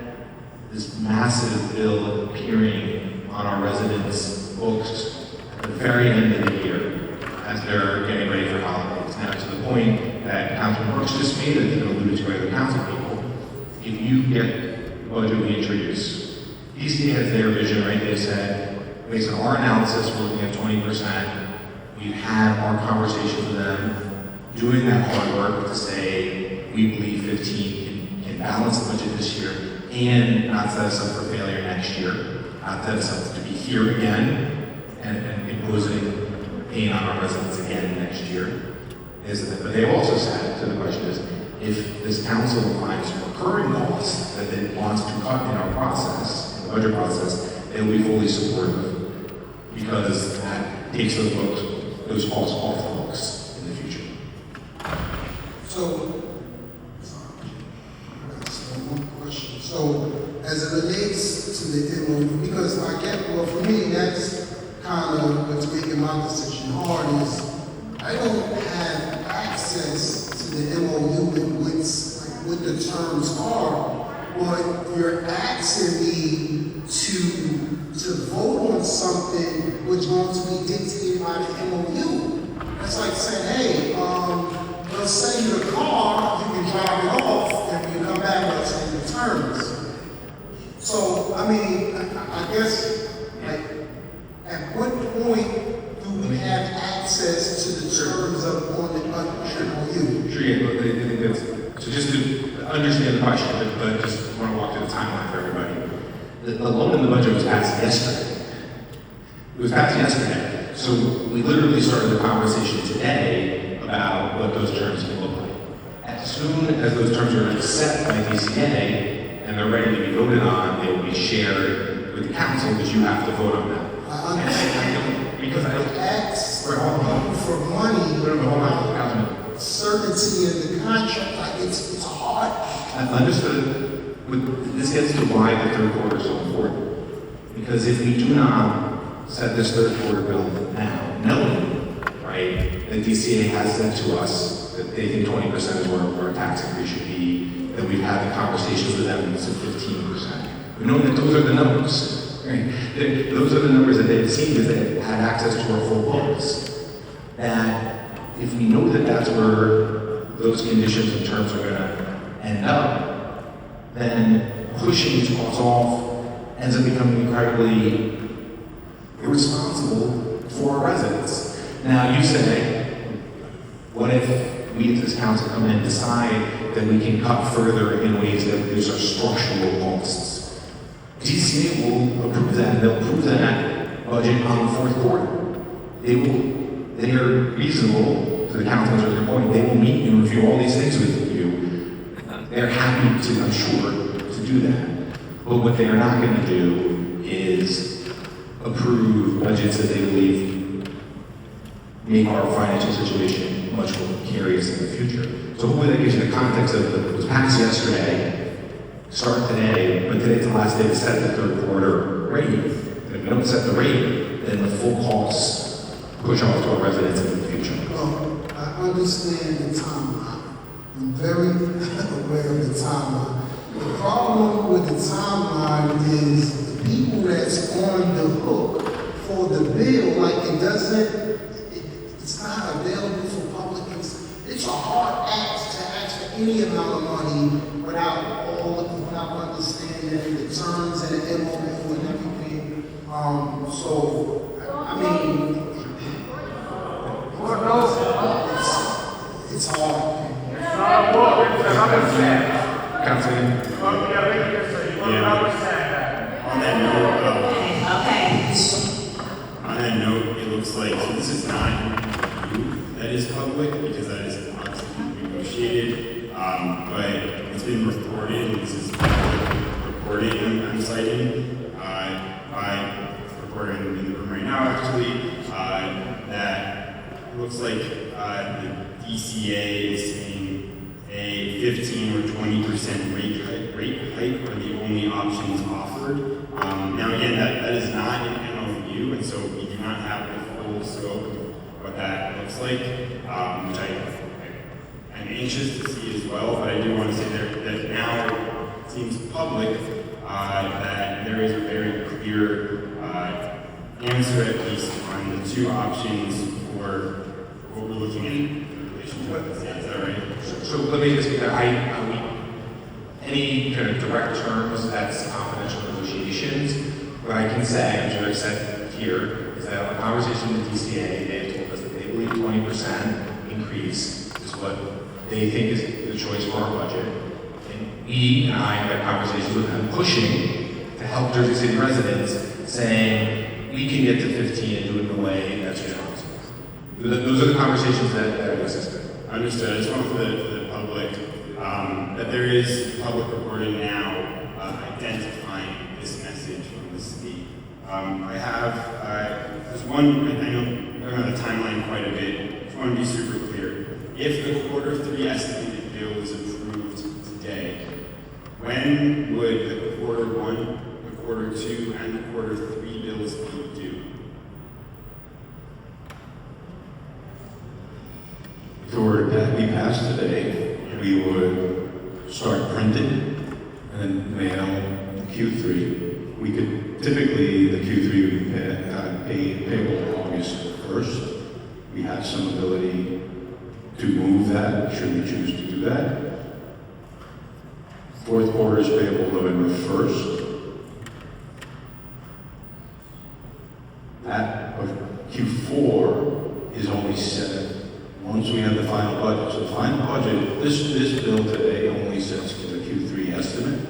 this massive bill appearing on our residents' books at the very end of the year as they're getting ready for holidays. Now, to the point that Councilman Brooks just made, and it's been alluded to by other council people, if you get the budget we introduce, DCA has their vision, right? They said, based on our analysis, we're looking at 20%. We've had our conversation with them, doing that hard work to say, we believe 15 can balance the budget this year and not set us up for failure next year, not set us up to be here again and imposing pain on our residents again next year. But they also said, so the question is, if this council finds recurring costs that it wants to cut in our process, in the budget process, they will be fully supportive because that takes those costs off the books in the future. So, to the MOU, because well, for me, that's kind of what's making my decision hard is I don't have access to the MOU and what the terms are, but you're asking me to vote on something which is going to be dictated by the MOU. That's like saying, hey, let's sell you the car, you can drive it off, and when you come back, let's say the terms. So, I mean, I guess, like, at what point do we have access to the terms of on the MOU? Sure, yeah, but I think that's, so just to understand the question, but just want to walk through the timeline for everybody. The loan in the budget was passed yesterday. It was passed yesterday. So we literally started the conversation today about what those terms can look like. As soon as those terms are set by DCA and they're ready to be voted on, they will be shared with the council because you have to vote on them. I understand. Because I don't ask for money Councilman. certainty in the contract, like it's hard. I understood. This gets to why the third quarter is so important. Because if we do not set this third quarter bill now, knowing, right, that DCA has said to us that they think 20% is where our tax increase should be, that we've had the conversations with them, it's at 15%. We know that those are the numbers, right? Those are the numbers that they've seen because they had access to our full books. That if we know that that's where those conditions and terms are going to end up, then pushing these costs off ends up becoming incredibly irresponsible for our residents. Now you say, what if we as this council come in and decide that we can cut further in ways that reduce our structural costs? DCA will approve that, and they'll approve that budget on the fourth quarter. They are reasonable, to the council's earlier point, they will meet and review all these things with you. They're happy to, I'm sure, to do that. But what they are not going to do is approve budgets that they believe make our financial situation much more precarious in the future. So hopefully that gives you the context of it was passed yesterday, start today, but today's the last day to set the third quarter rate. And if we don't set the rate, then the full costs push off to our residents in the future. Well, I understand the timeline. I'm very aware of the timeline. The problem with the timeline is the people that's on the hook for the bill, like it's not available for public. It's a hard ask to ask for any amount of money without understanding the terms and the MOU and everything. So, I mean, it's hard. Councilman. On that note, Okay. on that note, it looks like this is not you that is public because that is obviously negotiated. But it's been reported, and this is reported, I'm citing, by a reporter in the room right now, actually, that it looks like the DCA is saying a 15 or 20% rate hike are the only options offered. Now again, that is not an MOU, and so we do not have the full scope of what that looks like, which I'm anxious to see as well, but I do want to say that now it seems public that there is a very clear answer, at least, on the two options for what we're looking at in relation to what this is. Is that right? So let me just be clear, any kind of direct terms, that's confidential negotiations. What I can say, I'm sure I've said here, is that on a conversation with DCA, they have told us that they believe 20% increase is what they think is the choice for our budget. And we and I have had conversations with them pushing to help Jersey City residents, saying we can get to 15 and do it in a way that's responsible. Those are the conversations that have existed. Understood. I just want for the public that there is public reporting now identifying this message from the city. I have there's one. I know we're on the timeline quite a bit. I just want to be super clear. If the Q3 estimated bill is approved today, when would the Q1 quarter 2 and the quarter 3 bills being due. If it were to be passed today, we would start printing and then mail Q3. We could, typically, the Q3 would be payable August 1st. We have some ability to move that, should we choose to do that. Fourth quarter is payable November 1st. That Q4 is only set once we have the final budget. So the final budget, this bill today only sets for the Q3 estimate.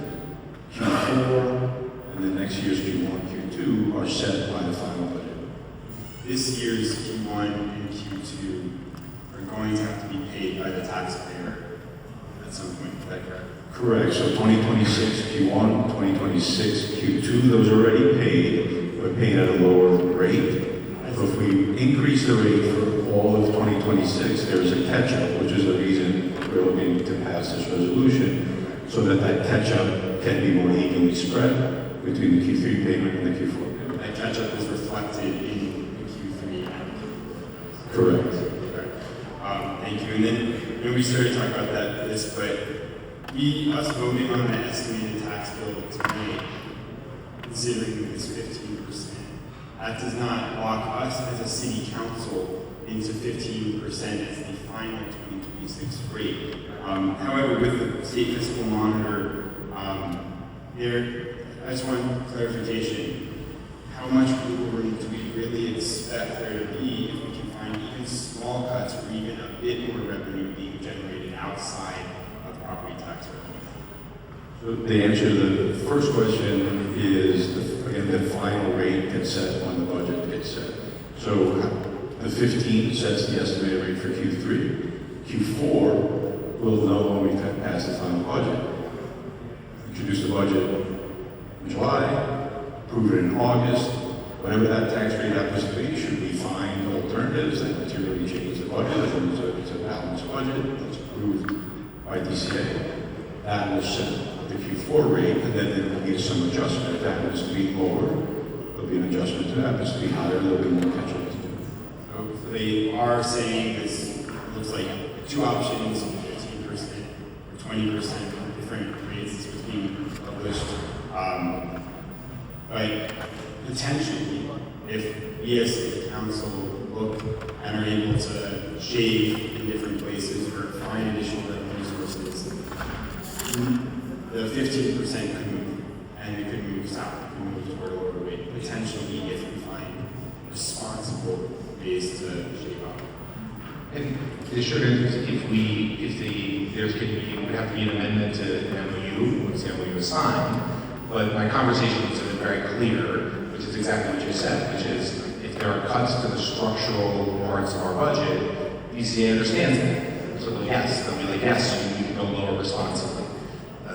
Q4 and the next year's Q1, Q2 are set by the final budget. This year's Q1 and Q2 are going to have to be paid by the taxpayer at some point. Is that correct? Correct. So 2026 Q1, 2026 Q2, those are already paid, but paid at a lower rate. So if we increase the rate for all of 2026, there's a catch-up, which is the reason we're looking to pass this resolution, so that that catch-up can be more evenly spread between the Q3 payment and the Q4 payment. That catch-up is reflected in the Q3 and Q4. Correct. Okay. Thank you. And then we started talking about this, but us voting on the estimated tax bill tonight, considering this 15%, that does not lock us as a city council into 15% as the final 2026 rate. However, with the state fiscal monitor, I just want clarification. How much wiggle room do we really expect there to be if we can find even small cuts or even a bit more revenue being generated outside of property tax revenue? So the answer to the first question is, again, the final rate gets set when the budget gets set. So the 15 sets the estimated rate for Q3. Q4 will know when we pass the final budget. Introduce the budget in July, approve it in August. Whatever that tax rate happens to be, should we find alternatives that materially change the budget, or it's a balanced budget that's approved by DCA, that will set the Q4 rate, and then there will be some adjustment. If that happens to be lower, there'll be an adjustment. If it happens to be higher, there'll be more catch-up to do. So they are saying this looks like two options, 15% or 20%, different rates is what's being published. But potentially, if we as the council look and are able to shave in different places or find additional revenue sources, the 15% could move, and it could move south, it could move toward a lower rate, potentially if we find responsible ways to shave up. And the short answer is there would have to be an amendment to the MOU, once the MOU is signed, but my conversations have been very clear, which is exactly what you said, which is if there are cuts to the structural parts of our budget, DCA understands that. So they'll be like, yes, you can go lower responsibly.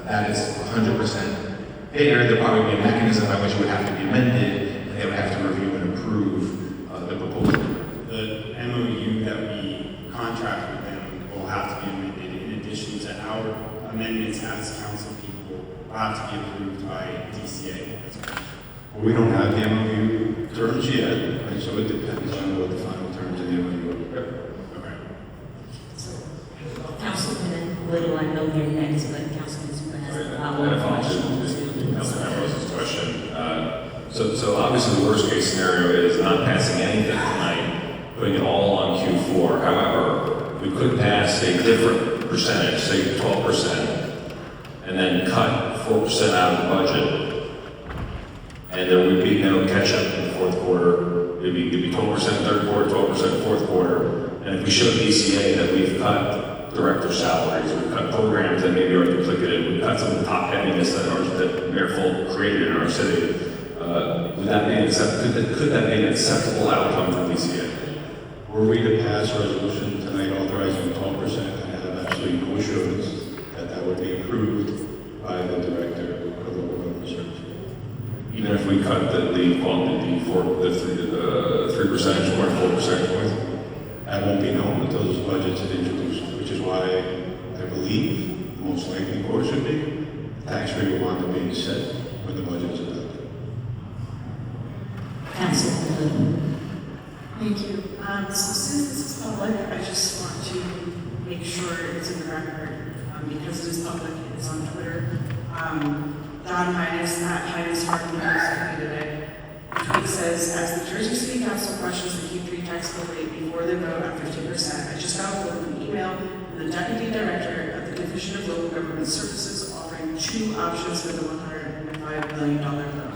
That is 100% there. There'll probably be a mechanism by which it would have to be amended, and they would have to review and approve the proposal. The MOU that we contract with them will have to be amended in addition to our amendments as council people will have to be approved by DCA. Well, we don't have the MOU terms yet, right? So it depends on what the final terms of the MOU are. Okay. Councilman Little, I know you're next, but Councilman Smith has a follow-up question. Councilman Rose's question. So obviously the worst case scenario is not passing anything tonight, putting it all on Q4. However, we could pass a different percentage, say 12%, and then cut 4% out of the budget, and there would be no catch-up in the fourth quarter. It'd be 12% third quarter, 12% fourth quarter, and if we show DCA that we've cut director salaries, we've cut programs that maybe are duplicated, we've cut some of the top heaviness that Mayor Folk created in our city, would that be could that be an acceptable outcome for DCA? Were we to pass a resolution tonight authorizing 12%, and have absolutely no assurance that that would be approved by the director of local government services? Even if we cut the 3 percentage points, 4 percentage points? That won't be known until this budget's introduced, which is why I believe the most likely course should be the tax rate will wind up being set when the budget is adopted. Thank you. So since this is public, I just want to make sure it's in the record, because it is public, it's on Twitter. Don Hines at Hines Hard News tweeted it. The tweet says, as the Jersey City Council questions the Q3 tax bill rate before they vote on 15%, I just got a an email from the Deputy Director of the Division of Local Government Services offering two options for the $105 million bill.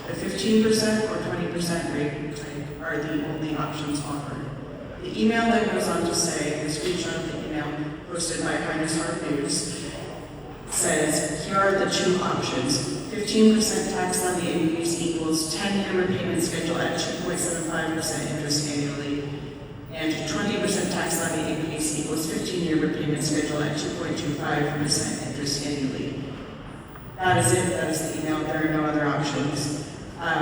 A 15% or 20% rate hike are the only options offered. The email then goes on to say, the screenshot of the email posted by Hines Hard News says, here are the two options. 15% tax levy increase equals 10-year repayment schedule at 2.75% interest annually, and 20% tax levy increase equals 15-year repayment schedule at 2.25% interest annually. That is it. That is the email. There are no other options. I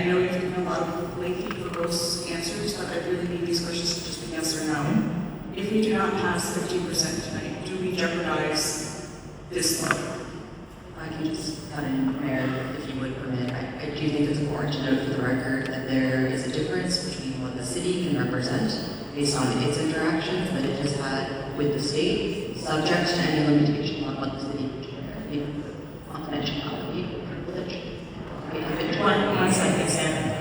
know you've given a lot of lengthy, verbose answers, but I really need these questions to just be yes or no. If we do not pass 15% tonight, do we jeopardize this law? I can just cut in, Mayor, if you would permit. I do think it's important to note for the record that there is a difference between what the city can represent based on its interactions that it has had with the state, subject to any limitation on what the city can share, confidentiality, privilege. One second, Sam.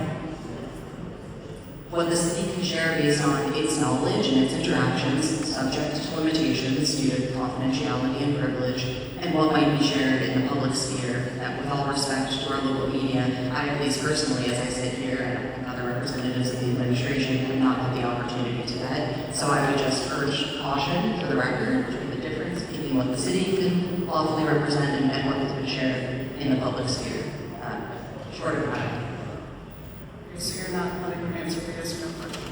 What the city can share based on its knowledge and its interactions, subject to limitations due to confidentiality and privilege, and what might be shared in the public sphere, that with all respect to our local media, I at least personally, as I sit here, and other representatives of the administration have not had the opportunity to vet. So I would just urge caution for the record between the difference between what the city can lawfully represent and what has been shared in the public sphere. Short of that. So you're not letting me answer the yes or no question?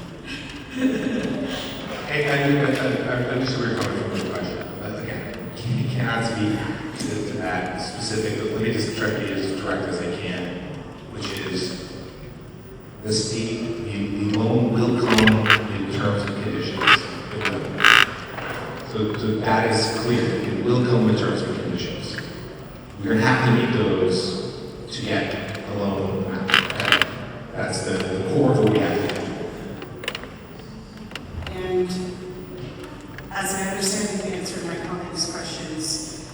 I disagree coming from the question. But again, you cannot speak to that specific. Let me just try to be as direct as I can, which is the state, the loan will come in terms and conditions. It will. So that is clear. It will come in terms and conditions. We're going to have to meet those to get a loan. That's the core of what we have to do. And as I understand the answer to my colleagues' questions,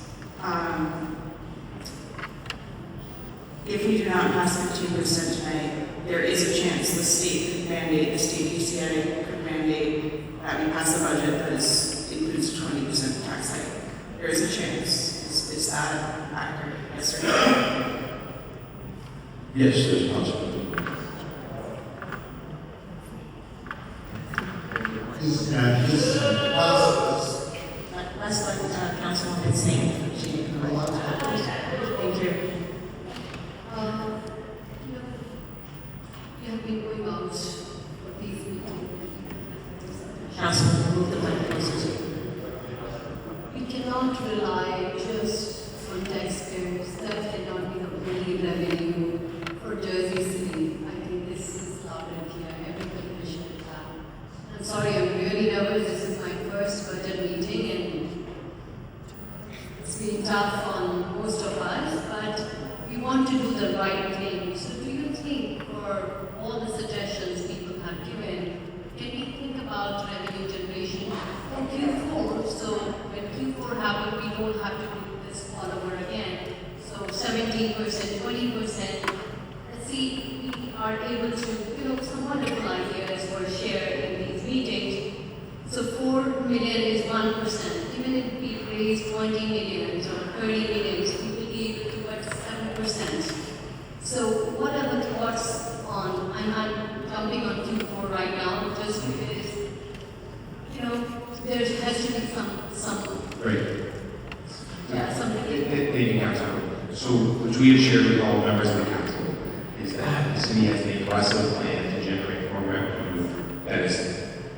if we do not pass 15% tonight, there is a chance the state could mandate, the state DCA could mandate that we pass a budget that includes a 20% tax hike. There is a chance. Is that accurate? Yes or no? Yes, there's a possibility. Let's let Councilwoman Singh, she can go on to that. Thank you. We have been going out for these meetings. Councilwoman, move the mic closer. We cannot rely just on taxpayers. That cannot be the only revenue for Jersey City. I think this is loud and clear. Everybody should have. I'm sorry, I'm really nervous. This is my first budget meeting and it's been tough on most of us, but we want to do the right thing. So do you think for all the suggestions people have given, can we think about revenue generation for Q4? So when Q4 happens, we don't have to do this all over again. So 17%, 20%. Let's see, we are able to, some wonderful ideas were shared in these meetings. So 4 million is 1%. Even if we raise 20 million or 30 million, we will be able to get 7%. So what are the thoughts on, I'm not jumping on Q4 right now, just because, there has to be some. Right. Yeah, something. Thank you, Councilor. So, which we have shared with all members of the council, is that the city has an aggressive plan to generate more revenue that is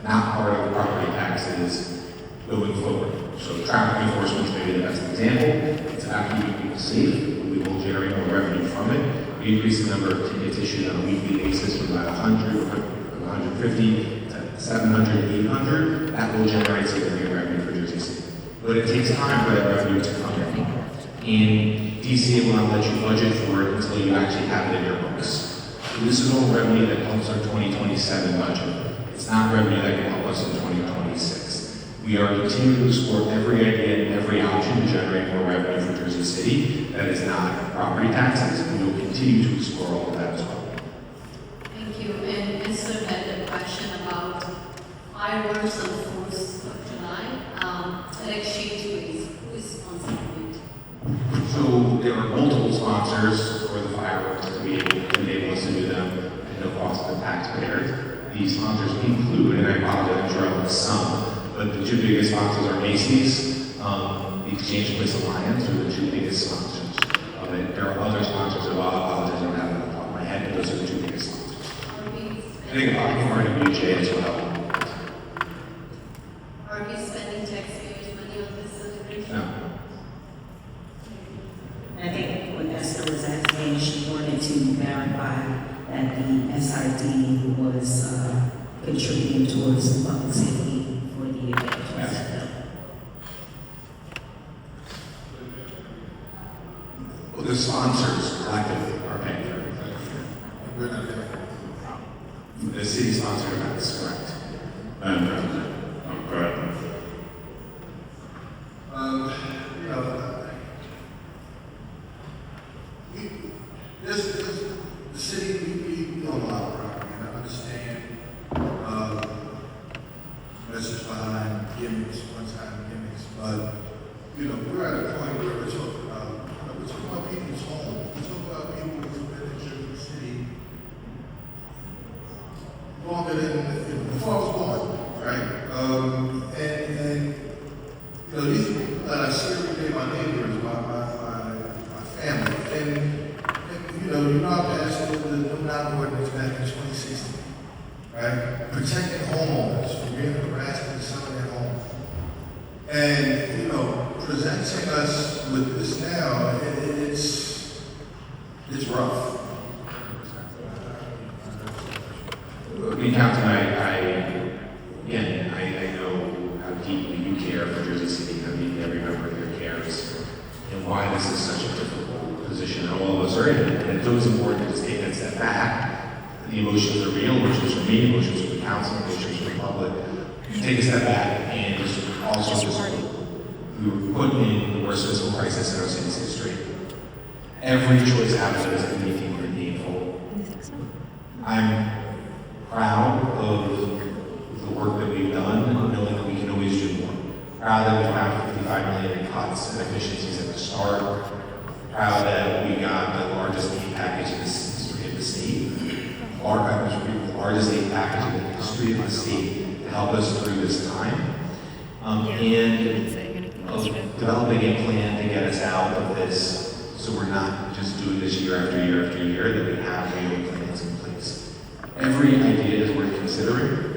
not part of the property taxes going forward. So traffic enforcement is maybe the best example. It's about keeping people safe. We will generate more revenue from it. We increase the number of tickets issued on a weekly basis from about 100, 150 to 700, 800. That will generate significant revenue for Jersey City. But it takes time for that revenue to come in. And DCA will not let you budget for it until you actually have it in your books. So this is all revenue that helps our 2027 budget. It's not revenue that can help us in 2026. We are continuing to explore every idea and every option to generate more revenue for Jersey City that is not property taxes. We will continue to explore all of that as well. Thank you. And Mr. had a question about fireworks on 4th of July. Exchange rates, who is sponsoring it? So there are multiple sponsors for the fireworks to be able to enable us to do them at no cost to taxpayers. These sponsors include, and I apologize, I'm sure I'll miss some, but the two biggest sponsors are Macy's, the Exchange Place Alliance are the two biggest sponsors of it. There are other sponsors as well. I apologize, I don't have it on the top of my head, but those are the two biggest sponsors. I think Popcorn and BJ as well. Are we spending taxpayers' money on this celebration? No. I think what Esther was asking, she wanted to verify that the SRD was contributing towards public safety for the event. Yes. Well, the sponsors collectively are paying for everything. We're not paying for it. The city sponsor events, correct. Madam President, go ahead. You know, the city, we own a lot of property, and I understand, message behind gimmicks, one-time gimmicks, but, you know, we're at a point where we're talking about people's homes, we're talking about people who've been in Jersey City longer than, before I was born, right? And you know, these people that I see every day, my neighbors, my family, and you know, I passed the new ordinance back in 2016, right? Protecting homeowners from being harassed in selling their homes. And, you know, presenting us with this now, it's rough. I mean, Councilman, I know how deeply you care for Jersey City, how deeply every member here cares, and why this is such a difficult position that all of us are in. And it's always important to just take that step back. The emotions are real, emotions for me, emotions for the council, emotions for the public. Take a step back and just also we were put in the worst fiscal crisis in our city's history. Every choice after is going to be deeply painful. I'm proud of the work that we've done, knowing that we can always do more. Proud that we found 55 million in cuts and efficiencies at the start. Proud that we got the largest aid package in the history of the state. The largest aid package in the history of the state to help us through this time. And of developing a plan to get us out of this, so we're not just doing this year after year after year, that we have real plans in place. Every idea is worth considering.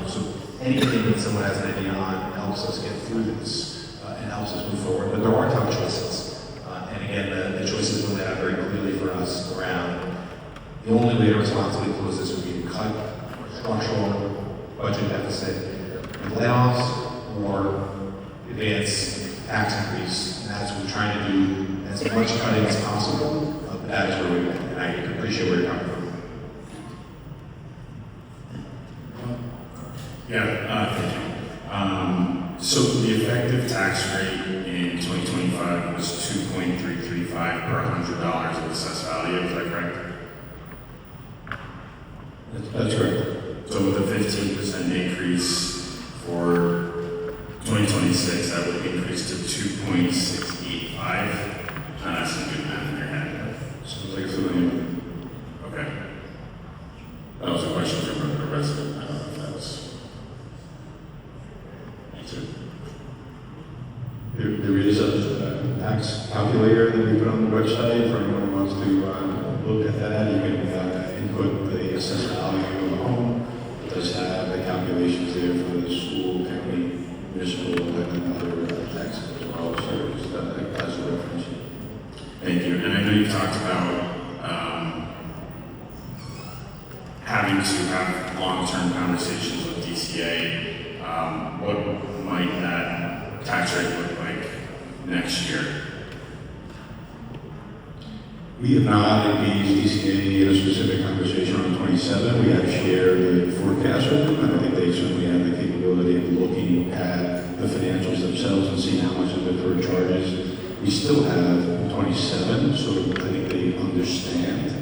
So anything that someone has an idea on helps us get through this and helps us move forward. But there are tough choices. And again, the choices will lay out very clearly for us around the only way to responsibly close this would be to cut structural budget deficit with layoffs or advance tax increase. And that's what we're trying to do, as much cutting as possible. But that is where we're at. And I appreciate where you're coming from. Yeah, thank you. So the effective tax rate in 2025 was 2.335 per $100 of assessed value, is that correct? That's correct. So with a 15% increase for 2026, that would increase to 2.685. That's some good math in your head. Sounds like $1 million. Okay. That was a question from a resident. I don't know if that was answered. There is a tax calculator that we put on the website for anyone who wants to look at that. You can input the assessed value of the home. It does have the calculations there for the school, county, municipal, and other taxes as well. So just as a reference. Thank you. And I know you talked about having to have long-term conversations with DCA. What might that tax rate look like next year? We have not engaged DCA in a specific conversation on 27. We have shared the forecast with them, and I think they certainly have the capability of looking at the financials themselves and seeing how much of deferred charges. We still have 27, so I think they understand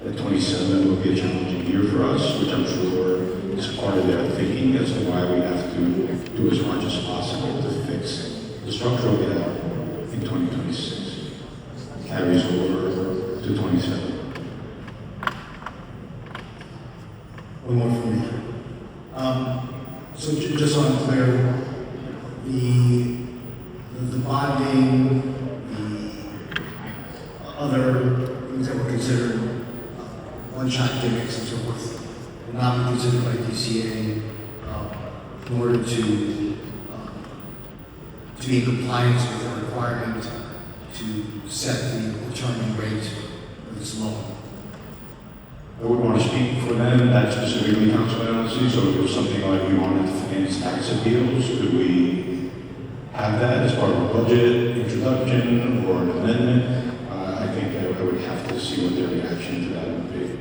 that 27 will be a challenging year for us, which I'm sure is part of their thinking as to why we have to do as much as possible to fix the structural gap in 2026. Carries over to 27. One more from me. So just so I'm clear, the bonding, the other things that were considered one-shot gimmicks and so forth will not be considered by DCA in order to be in compliance with the requirement to set the determined rate of this loan. I wouldn't want to speak for them, that specifically, Councilman Alonso, so if it was something like we wanted to finance tax appeals, could we have that as part of a budget introduction or an amendment? I think I would have to see what their reaction to that would be.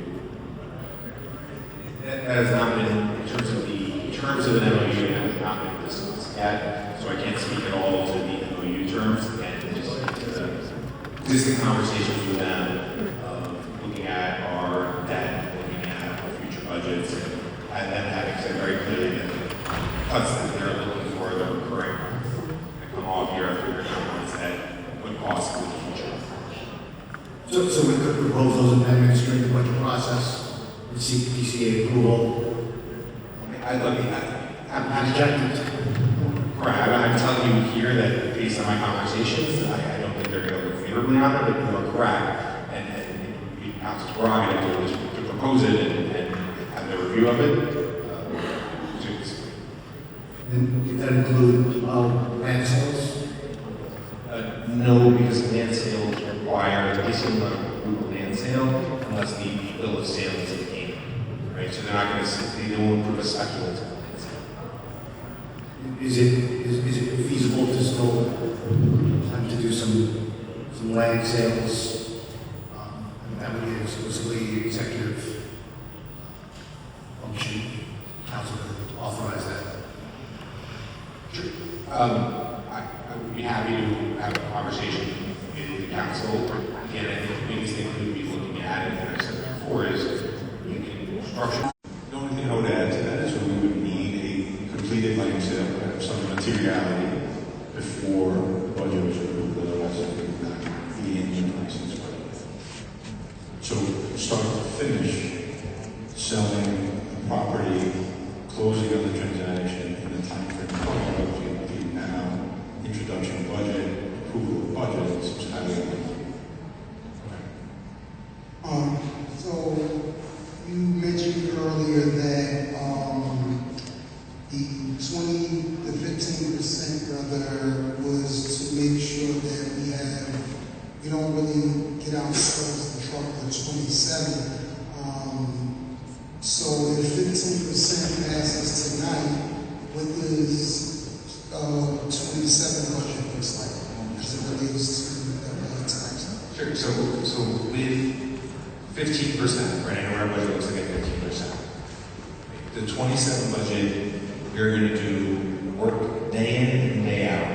That has not been, in terms of an MOU, that has not been discussed yet, so I can't speak at all to the MOU terms. Again, just existing conversations with them, looking at our debt, looking at our future budgets, and them having said very clearly that the cuts that they're looking for, the recurring ones, that come off year after year, ones that would cost in the future. So we could propose those amendments during the budget process and seek DCA approval. I'm telling you here that based on my conversations, I don't think they're going to look favorably on it, but you are correct. And it would be council's prerogative to propose it and have the review of it. And did that include land sales? No, because land sales require, they still not approve a land sale unless the bill of sale is obtained. Right? So they're not going to, they won't approve a speculative land sale. Is it feasible to still have to do some land sales? That would be exclusively executive function. Council could authorize that. Sure. I would be happy to have a conversation with the council. Again, I think the biggest thing we would be looking at, and I said before, is you can structure. The only thing I would add to that is we would need a completed land sale of some materiality before the budget was approved, otherwise it would not be in the license budget. So start to finish, selling the property, closing on the transaction in the time frame of the now introduction of budget, approval of budget, seems highly unlikely. So you mentioned earlier that the 15% rather was to make sure that we don't really get ourselves in trouble with 27. So if 15% passes tonight, what does 27 budget looks like as it relates to the tax? Sure. So with 15%, right? I know our budget looks like at 15%. The 27 budget, we're going to do work day in and day out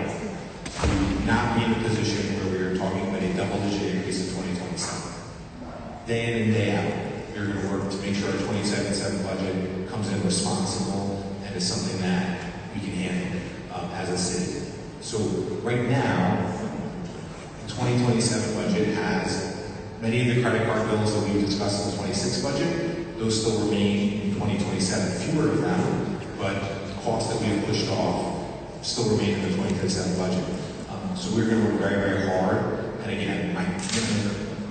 to not be in a position where we are talking about a double-digit increase in 2027. Day in and day out, we're going to work to make sure our 27 budget comes in responsible and is something that we can handle as a city. So right now, the 2027 budget has many of the credit card bills that we've discussed in the 26 budget. Those still remain in 2027, fewer of them, but the costs that we have pushed off still remain in the 2027 budget. So we're going to work very, very hard. And again, my commitment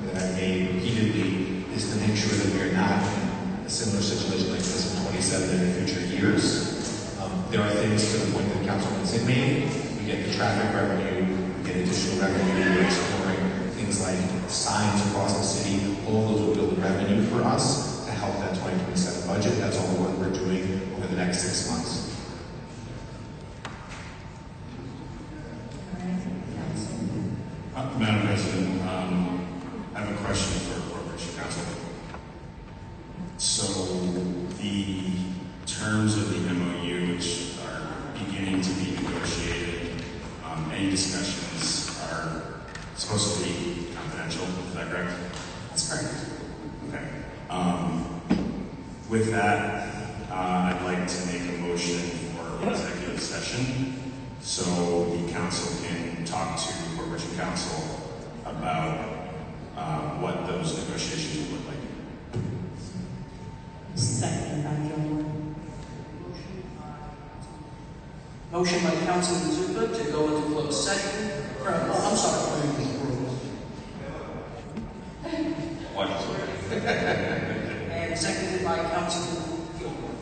that I've made repeatedly is to make sure that we are not in a similar situation like this in 27 and in future years. There are things to the point that Councilman Sid made. We get the traffic revenue, we get additional revenue, we're exploring things like signs across the city. All of those will build revenue for us to help that 2027 budget. That's all the work we're doing over the next 6 months. Madam President, I have a question for So the terms of the MOU, which are beginning to be negotiated, any discussions are supposed to be confidential, is that correct? That's correct. Okay. With that, I'd like to make a motion for executive session so the council can talk to Corporation Council about what those negotiations would look like. Second by Gilmore. Motion by Councilman Zupa to go into closed session. I'm sorry. Watch this. And seconded by Councilman Gilmore.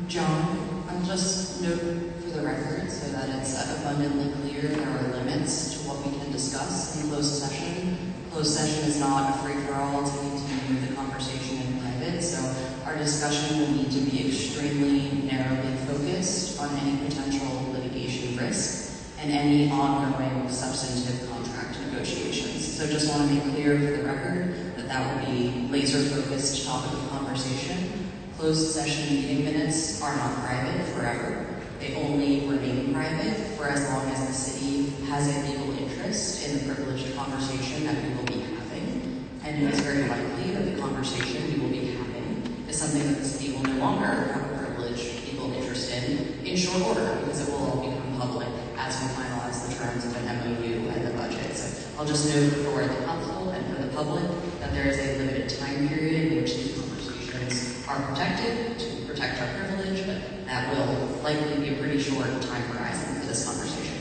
John, I'll just note for the record so that it's abundantly clear there are limits to what we can discuss in closed session. Closed session is not a free-for-all to continue the conversation in private, so our discussion will need to be extremely narrowly focused on any potential litigation risk and any ongoing substantive contract negotiations. So just want to make clear for the record that that will be laser-focused topic of conversation. Closed session meeting minutes are not private forever. They only remain private for as long as the city has a legal interest in the privileged conversation that we will be having. And it is very likely that the conversation we will be having is something that the city will no longer have a privileged legal interest in short order, because it will all become public as we finalize the terms of an MOU and the budget. So I'll just note for the council and for the public that there is a limited time period in which these conversations are protected to protect our privilege, but that will likely be a pretty short time horizon for this conversation.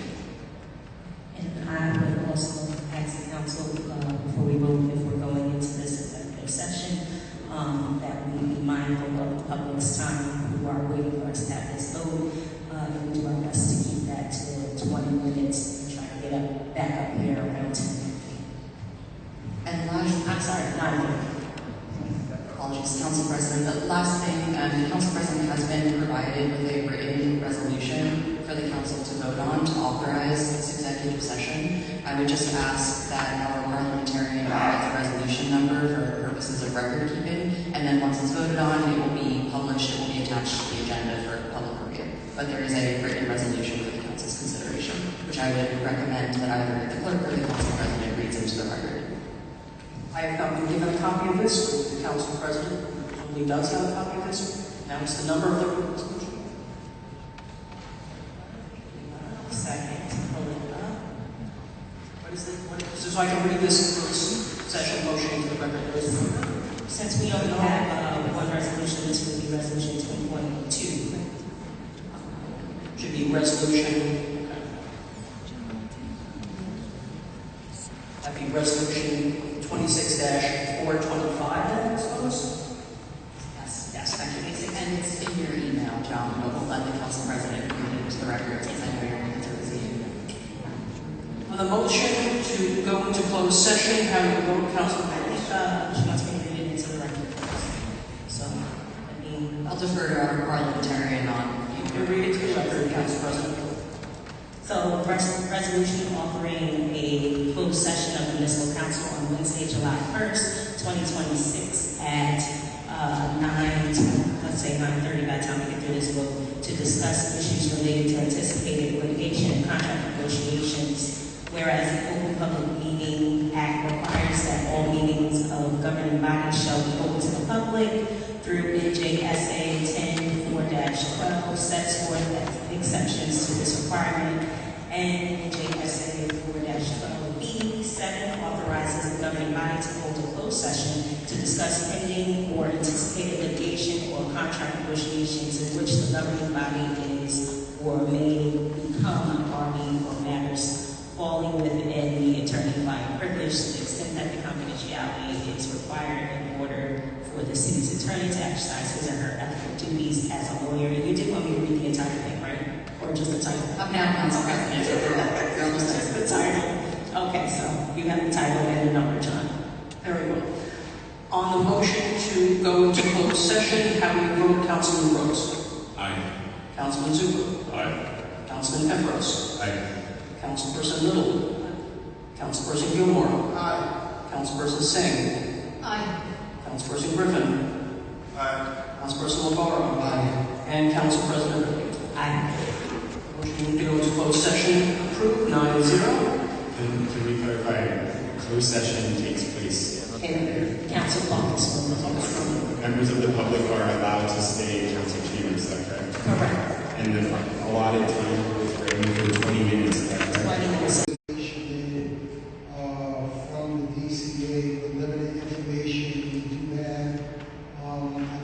And I would also ask the council, before we vote, if we're going into this executive session, that we be mindful of the public's time who are waiting for us to have this vote. And we do our best to keep that to 20 minutes and try to get up back up here around 10:50. And last, I'm sorry, 9:50. Apologies, Council President. The last thing, the Council President has been provided with a written resolution for the Council to vote on to authorize this executive session. I would just ask that our parliamentarian write the resolution number for purposes of record keeping, and then once it's voted on, it will be published, it will be attached to the agenda for public review. But there is a written resolution for the Council's consideration, which I would recommend that either the clerk or the Council President reads into the record. I have been given a copy of this. The Council President only does have a copy of this. Now it's the number of the resolution. Second, pull it up. What is it? So I can read this first session motion into the record. Since we only have one resolution, this would be resolution 2.2. Should be resolution. That'd be resolution 26-425, I suppose? Yes, thank you. And it's in your email, John, but we'll let the Council President read it into the record since I know you're going to receive it. On the motion to go into closed session, having a vote, Council President. She wants me to read it into the record. So, I'll defer to our parliamentarian on. You can read it to the record, Council President. So, resolution offering a closed session of the Municipal Council on Wednesday, July 1st, 2026 at 9:30 by the time we get through this vote, to discuss issues related to anticipated litigation and contract negotiations. Whereas the Open Public Meeting Act requires that all meetings of governing bodies shall be open to the public through NJSA 10-4-12 sets forth exceptions to this requirement, and NJSA 4-12B 7 authorizes the governing body to hold a closed session to discuss pending or anticipated litigation or contract negotiations in which the governing body is or may become a party or matters falling within the attorney-client privilege to the extent that the confidentiality is required in order for the city's attorney to exercise his or her ethical duties as a lawyer. And you did want me to read the entire thing, right? Or just the title? Up now, Council President. Just the title. Okay, so you have the title and the number, John. Very well. On the motion to go into closed session, having a vote, Councilman Rhodes. Aye. Councilman Zupa. Aye. Councilman Pepros. Aye. Councilperson Little. Councilperson Gilmore. Aye. Councilperson Singh. Aye. Councilperson Griffin. Councilperson LaFaro. Aye. And Council President Billy. Aye. Motion to go into closed session approved, 9-0. To re-clarify, closed session takes place. In council closet. Members of the public are allowed to stay in council chambers, is that correct? Correct. And the allotted time for 20 minutes, is that correct? 20 minutes. From the DCA, the limited information we do have. I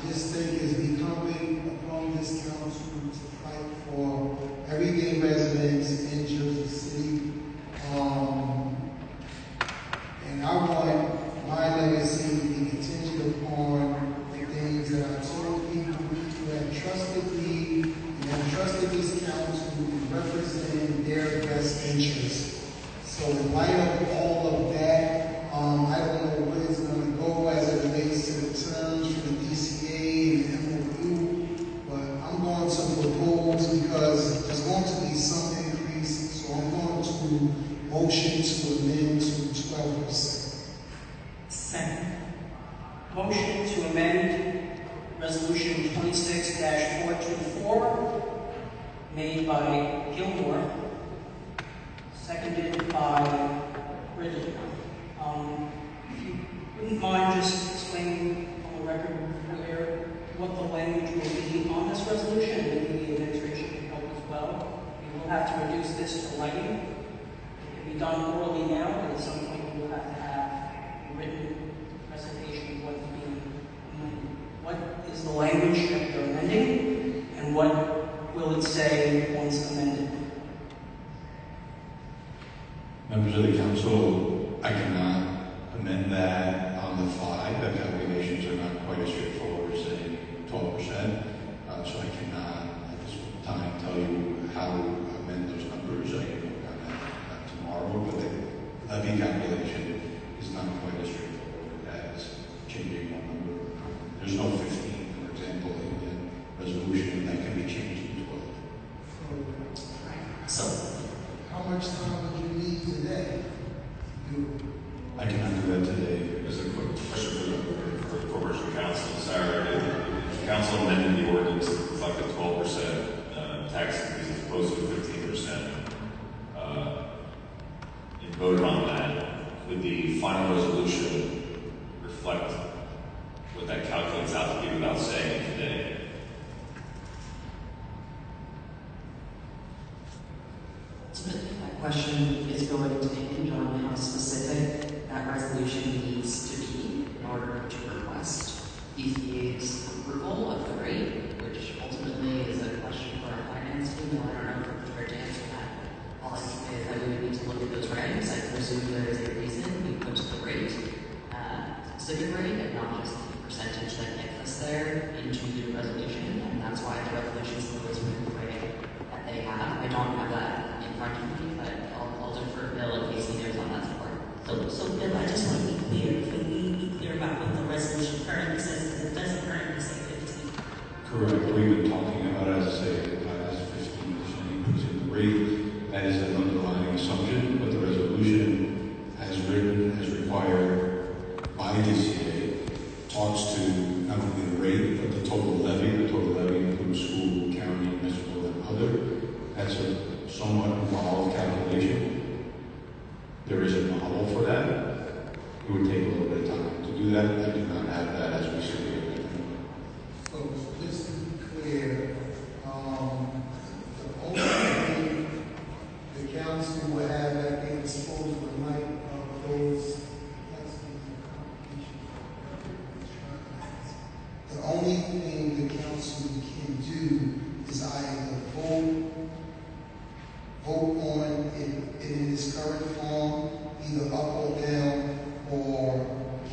just think it's incumbent upon this council to fight for everyday residents in Jersey City. And I want my legacy to be contingent upon the things that I told people who have trusted me and have trusted this council in representing their best interests. So in light of all of that, I don't know where it's going to go as it relates to the terms for the DCA and the MOU, but I'm going to propose because there's going to be some increase, so I'm going to motion to amend to 12%. Second. Motion to amend Resolution 26-424, made by Gilmore, seconded by Ridley. If you wouldn't mind just explaining on the record what the language will be on this resolution, and maybe the administration can help as well. We will have to reduce this to writing. It can be done orally now, but at some point we will have to have a written presentation of what's being amended. What is the language that you're amending, and what will it say once amended? Members of the council, I cannot amend that on the fly. The calculations are not quite as straightforward as saying 12%. So I cannot at this time tell you how to amend those numbers. I can work on that tomorrow, but the levy calculation is not quite as straightforward as changing one number. There's no 15, for example, in the resolution that can be changed to 12. So, how much time would you need today? I cannot do that today. As a quick question for the Corporation Council, Sarah, the council amended the ordinance to reflect a 12% tax increase as opposed to a 15%. And voted on that. Would the final resolution reflect what that calculates out to be without saying it today? That question is going to hinge on how specific that resolution needs to be in order to request DCA's approval of the rate, which ultimately is a question for our finance team. I don't know if we're prepared to answer that. All I can say is that we would need to look at those regs. I presume there is a reason we put the rate, specific rate, and not just the percentage that gets us there into the resolution. And that's why the resolution is always written the way that they have. I don't have that in front of me, but I'll defer Bill in case he knows on that support. So Bill, I just want to be clear. Can we be clear about what the resolution currently says? Because it doesn't currently say 15. Correct. We've been talking about, as I say, as a 15% increase in the rate. That is an underlying assumption, but the resolution, as written, as required by DCA, talks to not only the rate, but the total levy. The total levy includes school, county, municipal, and other. That's a somewhat involved calculation. There is a model for that. It would take a little bit of time to do that. I do not have that as we sit here. So just to be clear, the only thing the council will have at their disposal in light of those, the only thing the council can do is either vote on it in its current form, either up or down, or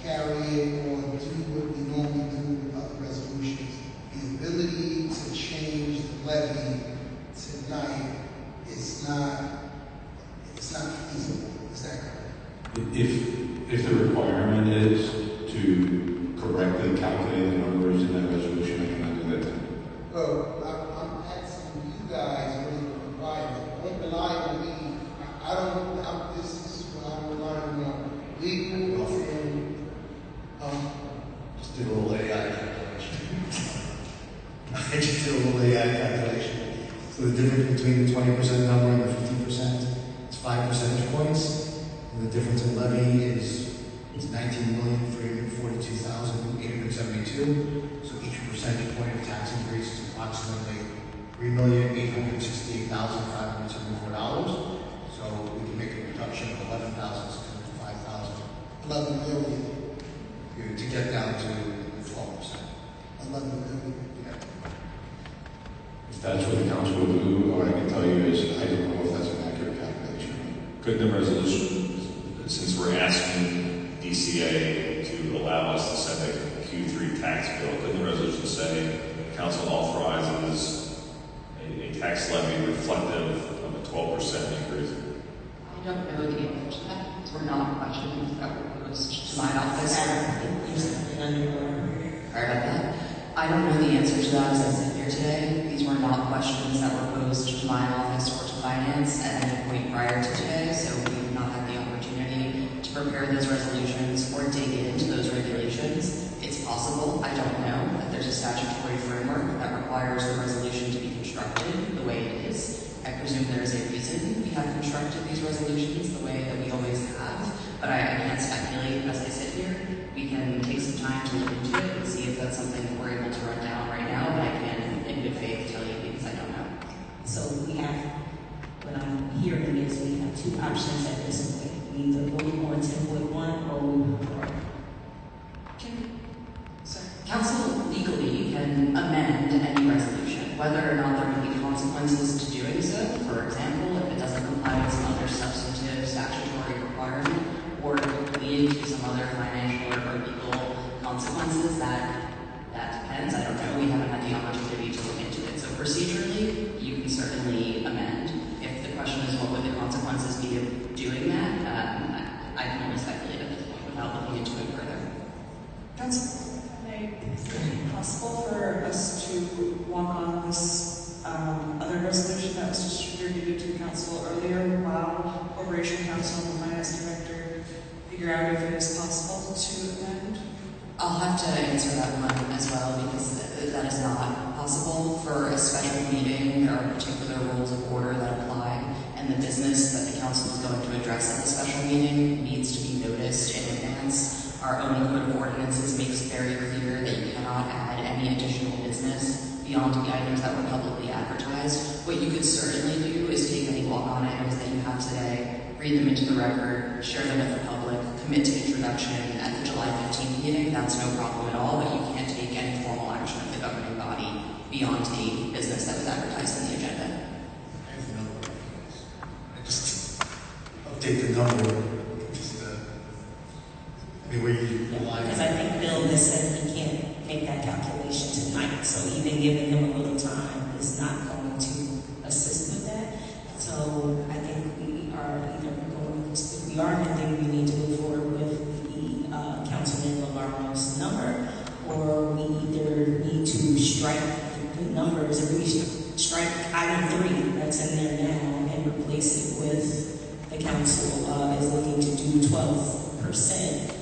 carry it, or do what we normally do with other resolutions. The ability to change the levy tonight is not feasible. Is that correct? If the requirement is to correctly calculate the numbers in that resolution, I cannot do that tonight. Well, I'm asking you guys what is the requirement. Don't rely on me. This is what I'm relying on. Legal and Just do a little AI calculation. I just did a little AI calculation. So the difference between the 20% number and the 15% is 5 percentage points. And the difference in levy is 19,342,872. So each percentage point of tax increase is approximately $3,868,574. So we can make a reduction of 11 million. to get down to 12%. 11 million. Yeah. If that's what the council will do, what I can tell you is I don't know if that's an accurate calculation. Could the resolution, since we're asking DCA to allow us to send a Q3 tax bill, could the resolution say council authorizes a tax levy reflective of a 12% increase? I don't know the answer to that. These were not questions that were posed to my office. Sorry about that. I don't know the answer to that as I sit here today. These were not questions that were posed to my office or to finance at any point prior to today, so we have not had the opportunity to prepare those resolutions or dig into those regulations. It's possible, I don't know, that there's a statutory framework that requires the resolution to be constructed the way it is. I presume there is a reason we have constructed these resolutions the way that we always have, but I can't speculate as I sit here. We can take some time to look into it and see if that's something that we're able to run down right now, but I can, in good faith, tell you because I don't know. So we have, what I'm hearing is we have two options at this point. We either vote on 10.1 or we withdraw. Council legally can amend any resolution, whether or not there would be consequences to doing so. For example, if it doesn't comply with some other substantive statutory requirement, or if it leads to some other financial or legal consequences, that depends. I don't know. We haven't had the opportunity to look into it. So procedurally, you can certainly amend. If the question is what would the consequences be of doing that, I can only speculate at this point without looking into it further. Council, is it possible for us to walk on this other resolution that was distributed to the council earlier while Corporation Council and the Finance Director figure out if it is possible to amend? I'll have to answer that one as well because that is not possible. For a special meeting, there are particular rules of order that apply, and the business that the council is going to address at the special meeting needs to be noticed in advance. Our own code of ordinances makes very clear that you cannot add any additional business beyond the items that were publicly advertised. What you could certainly do is take any walk-on items that you have today, read them into the record, share them with the public, commit to introduction at the July 15th meeting. That's no problem at all, but you can't take any formal action of the governing body beyond the business that was advertised in the agenda. I have the number. I just update the number. Where you rely on. Because I think Bill has said he can't make that calculation tonight, so even giving him a little time is not going to assist with that. So I think we are either going to, if we are amending, we need to move forward with the Councilman Lamar's number, or we either need to strike the numbers, or we strike item 3 that's in there now and replace it with the council is looking to do 12%.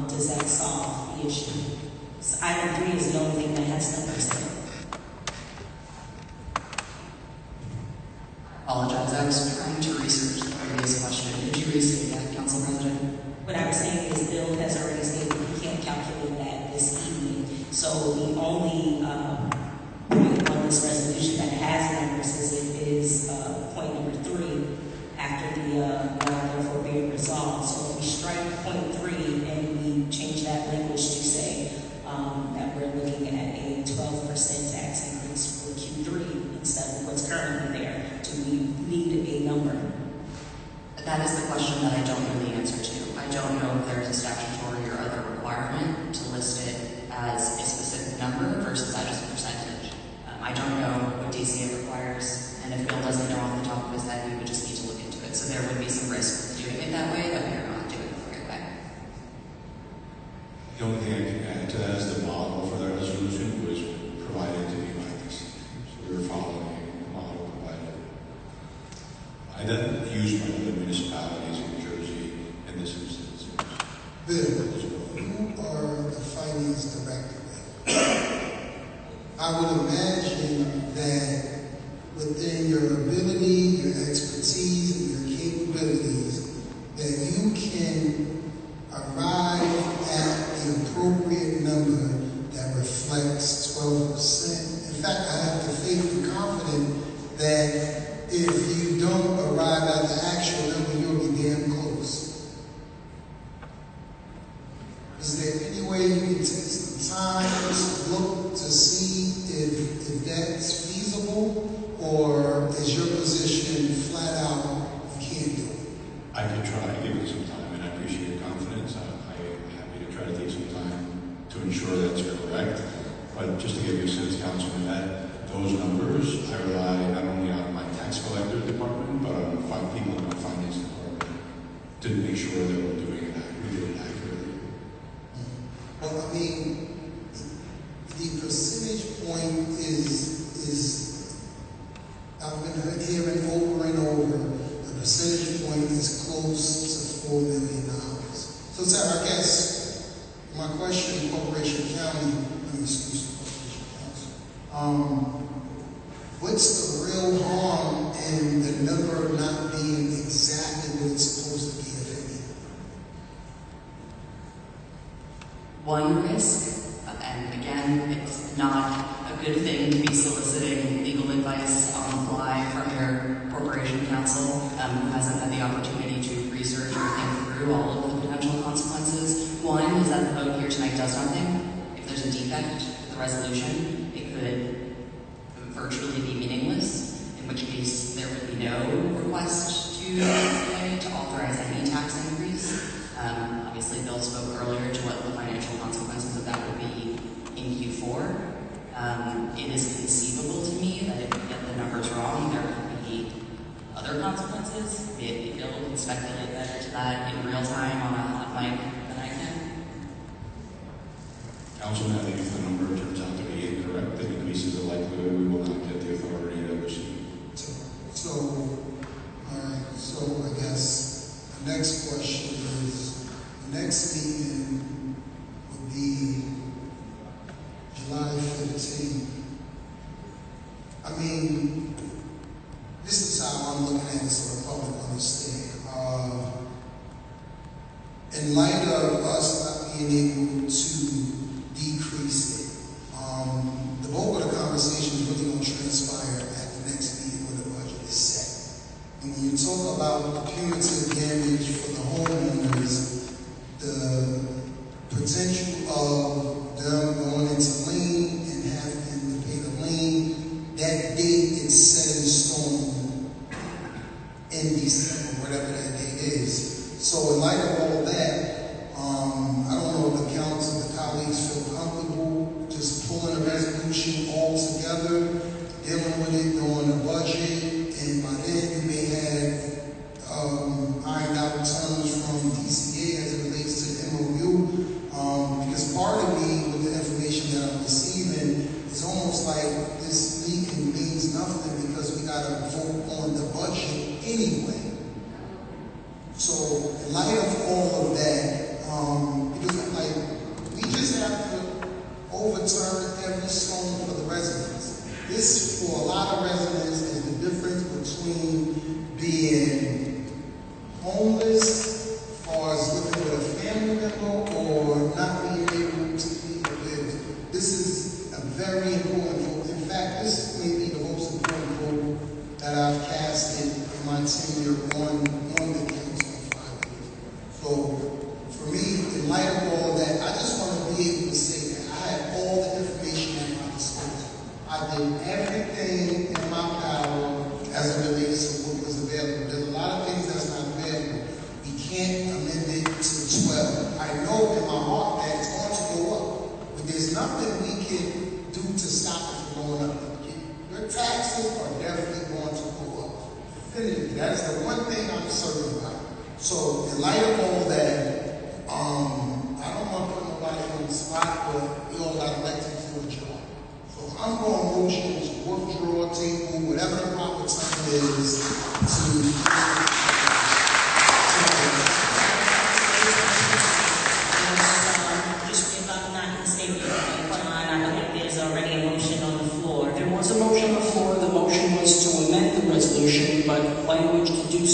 Does that solve the issue? So item 3 is the only thing that has numbers in it. I apologize. I was trying to research the previous question. Did you restate that, Council President? What I'm saying is Bill has already stated he can't calculate that this evening. So the only point on this resolution that has numbers is point number 3 after the now therefore being resolved. So if we strike point 3 and we change that language to say that we're looking at a 12% tax increase for Q3 instead of what's currently there, do we need a number? That is the question that I don't know the answer to. I don't know if there's a statutory or other requirement to list it as a specific number versus as just I would imagine that within your ability, your expertise, and your capabilities, that you can arrive at the appropriate number that reflects 12%. In fact, I have the faith and confidence that if you don't arrive at the actual number, you'll be damn close. Is there any way you can take some time to look to see if that's feasible, or is your position flat out you can't do it? I could try, give it some time, and I appreciate your confidence. I'm happy to try to take some time to ensure that's correct. But just to give you a sense, Councilman, that those numbers, I rely not only on my tax collector department, but on 5 people in my finance department to make sure that we did it accurately. Well, I mean, the percentage point is I've been hearing over and over, the percentage point is close to $4 million. So, Sarah, I guess my question, Corporation County, what's the real harm in the number not being exactly what it's supposed to be, if any? One risk, and again, it's not a good thing to be soliciting legal advice on the fly from your corporation counsel who hasn't had the opportunity to research or think through all of the potential consequences. One is that the vote here tonight does nothing. If there's a defect in the resolution, it could virtually be meaningless, in which case there would be no request to authorize any tax increase. Obviously, Bill spoke earlier to what the financial consequences of that would be in Q4. It is conceivable to me that if we get the numbers wrong, there could be other consequences. Bill can speculate better to that in real time on a hot mic than I can. Councilman, I think if the number turns out to be incorrect, it increases the likelihood we will not get the authority that we're seeking. So, all right, so I guess the next question is, the next meeting would be July 15th. I mean, this is how I'm looking at it so the public understand. In light of us not being able to decrease it, the bulk of the conversation is really going to transpire at the next meeting when the budget is set. And when you talk about the punitive damage for the homeowners, the potential of them going into lien and having to pay the lien, that date is set in stone in December, whatever that date is. So in light of all that, I don't know if the council, the colleagues feel comfortable just pulling a resolution all together, dealing with it during the budget, and by then you may have ironed out terms from DCA as it relates to the MOU. Because part of me, with the information that I'm receiving, it's almost like this meeting means nothing because we got to vote on the budget anyway. So, in light of all of that, because we just have to overturn every stone for the residents. This, for a lot of residents, is the difference between being homeless, as far as living with a family member, or not being able to pay the bills. This is a very important vote. In fact, this may be the most important vote that I've casted in my tenure on the council. So, for me, in light of all of that, I just want to be able to say that I have all the information at my disposal. I did everything in my power as it relates to what was available. There's a lot of things that's not available. We can't amend it to 12. I know in my heart that it's going to go up, but there's nothing we can do to stop it from going up. Your taxes are definitely going to go up. Definitively. That is the one thing I'm certain about. So, in light of all that, I don't want to put nobody on the spot, but we all got elected to a job. So, I'm going to motion to withdraw, table, whatever the proper term is, Just if I'm not mistaken, I believe there's already a motion on the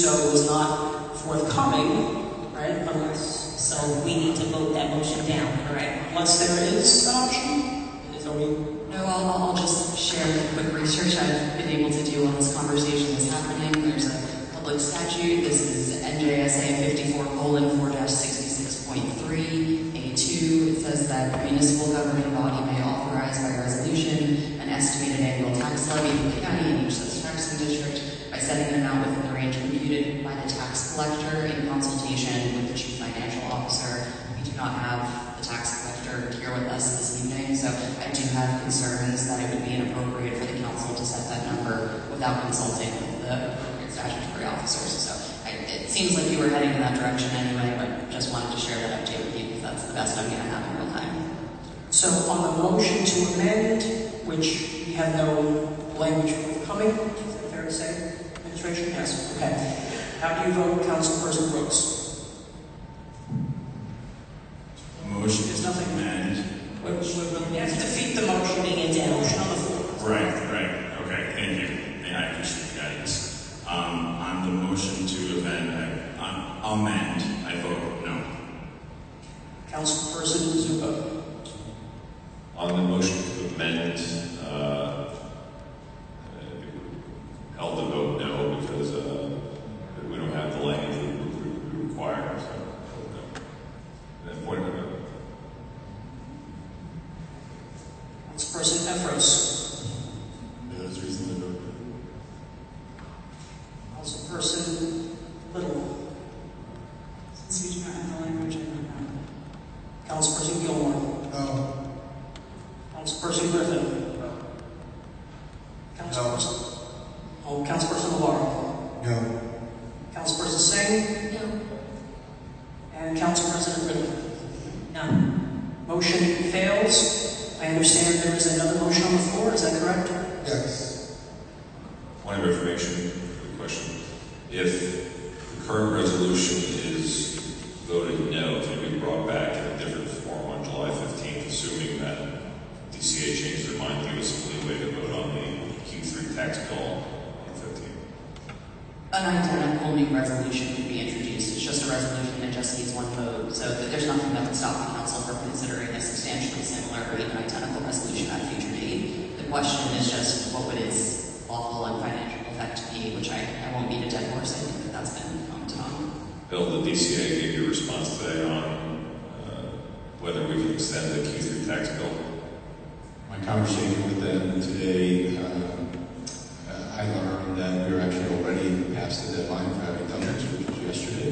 so was not forthcoming, right? So we need to vote that motion down, correct? Unless there is an option, are we? No, I'll just share the quick research I've been able to do on this conversation that's happening. There's a public statute. This is NJSA 54:4-66.3 A2. It says that a municipal governing body may authorize by resolution an estimated annual tax levy for the county in each such taxing district by setting an amount within the range computed by the tax collector in consultation with the chief financial officer. We do not have the tax collector here with us this evening, so I do have concerns that it would be inappropriate for the council to set that number without consulting with the appropriate statutory officers. So it seems like you were heading in that direction anyway, but just wanted to share that update with you because that's the best I'm going to have in real time. So on the motion to amend, which we have no language forthcoming, is that fair to say? Administration? Yes. Okay. How do you vote, Councilperson Brooks? Motion There's nothing. amend. We have to defeat the motion being down. Motion on the floor. Right. Okay, thank you. And I appreciate the guidance. On the motion to amend, I vote no. Councilperson Zupa. On the motion to amend, held to vote no because we don't have the language we require. So, no. And point of it. Councilperson Efros. There's reason to vote. Councilperson Little. Since you do not have the language, I don't know. Councilperson Gilmore. No. Councilperson Griffin. No. Councilperson. Oh, Councilperson Navarro. No. Councilperson Singh. No. And Council President Riddle. No. Motion fails. I understand there is another motion on the floor. Is that correct? Yes. Point of information for the question. If the current resolution is voted no, can it be brought back in a different form on July 15th, assuming that DCA changed their mind, give us a leeway to vote on the Q3 tax bill on 15th? An identical new resolution could be introduced. It's just a resolution that just needs one vote. So there's nothing that would stop the council from considering a substantially similar or even identical resolution at a future date. The question is just what would its lawful and financial effect be, which I won't beat a dead horse. I think that's been commented on. Bill, the DCA gave you a response today on whether we can extend the Q3 tax bill. My conversation with them today, I learned that we're actually already past the deadline for having done this, which was yesterday,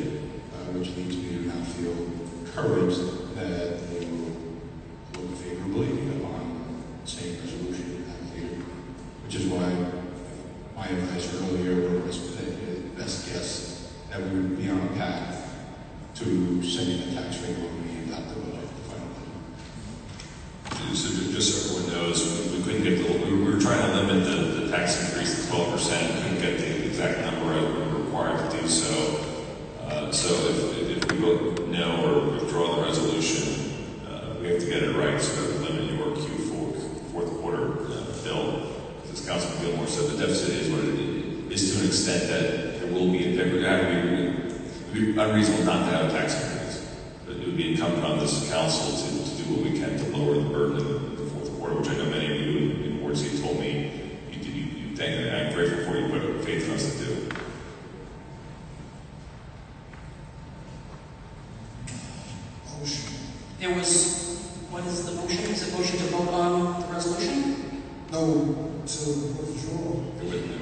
which leads me to now feel encouraged that they will look favorably upon the same resolution later, which is why my advice earlier was the best guess that we would be on a path to setting the tax rate when we adopt the budget, the final budget. So just so everyone knows, we couldn't get we were trying to limit the tax increase to 12%. Couldn't get the exact number we were required to do so. So if we vote no or withdraw the resolution, we have to get it right so that we limit your Q4 fourth quarter bill. As Councilman Gilmore said, the deficit is what it is to an extent that there will be it would be unreasonable not to have a tax increase. But it would be incumbent on this council to do what we can to lower the burden in the fourth quarter, which I know many of you in Ward C told me you thank and I'm grateful for you put faith in us to do. Motion. There was, what is the motion? Is it motion to vote on the resolution? No, to withdraw. We vote no.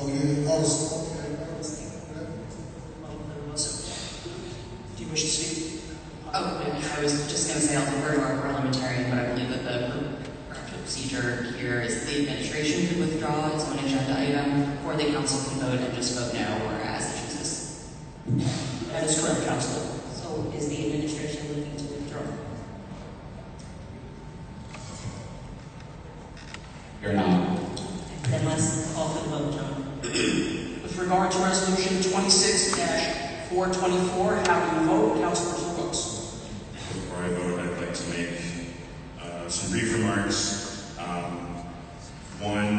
Oh, yeah, okay. Do you wish to speak? Oh, I was just going to say I'll defer to our parliamentarian, but I believe that the correct procedure here is the administration could withdraw its own agenda item, or the council can vote and just vote no, or as it chooses. That is correct, Councilor. So is the administration looking to withdraw? You're not. Then let's call for the vote, John. With regard to resolution 26-424, how do you vote, Councilperson Brooks? Before I vote, I'd like to make some brief remarks. One,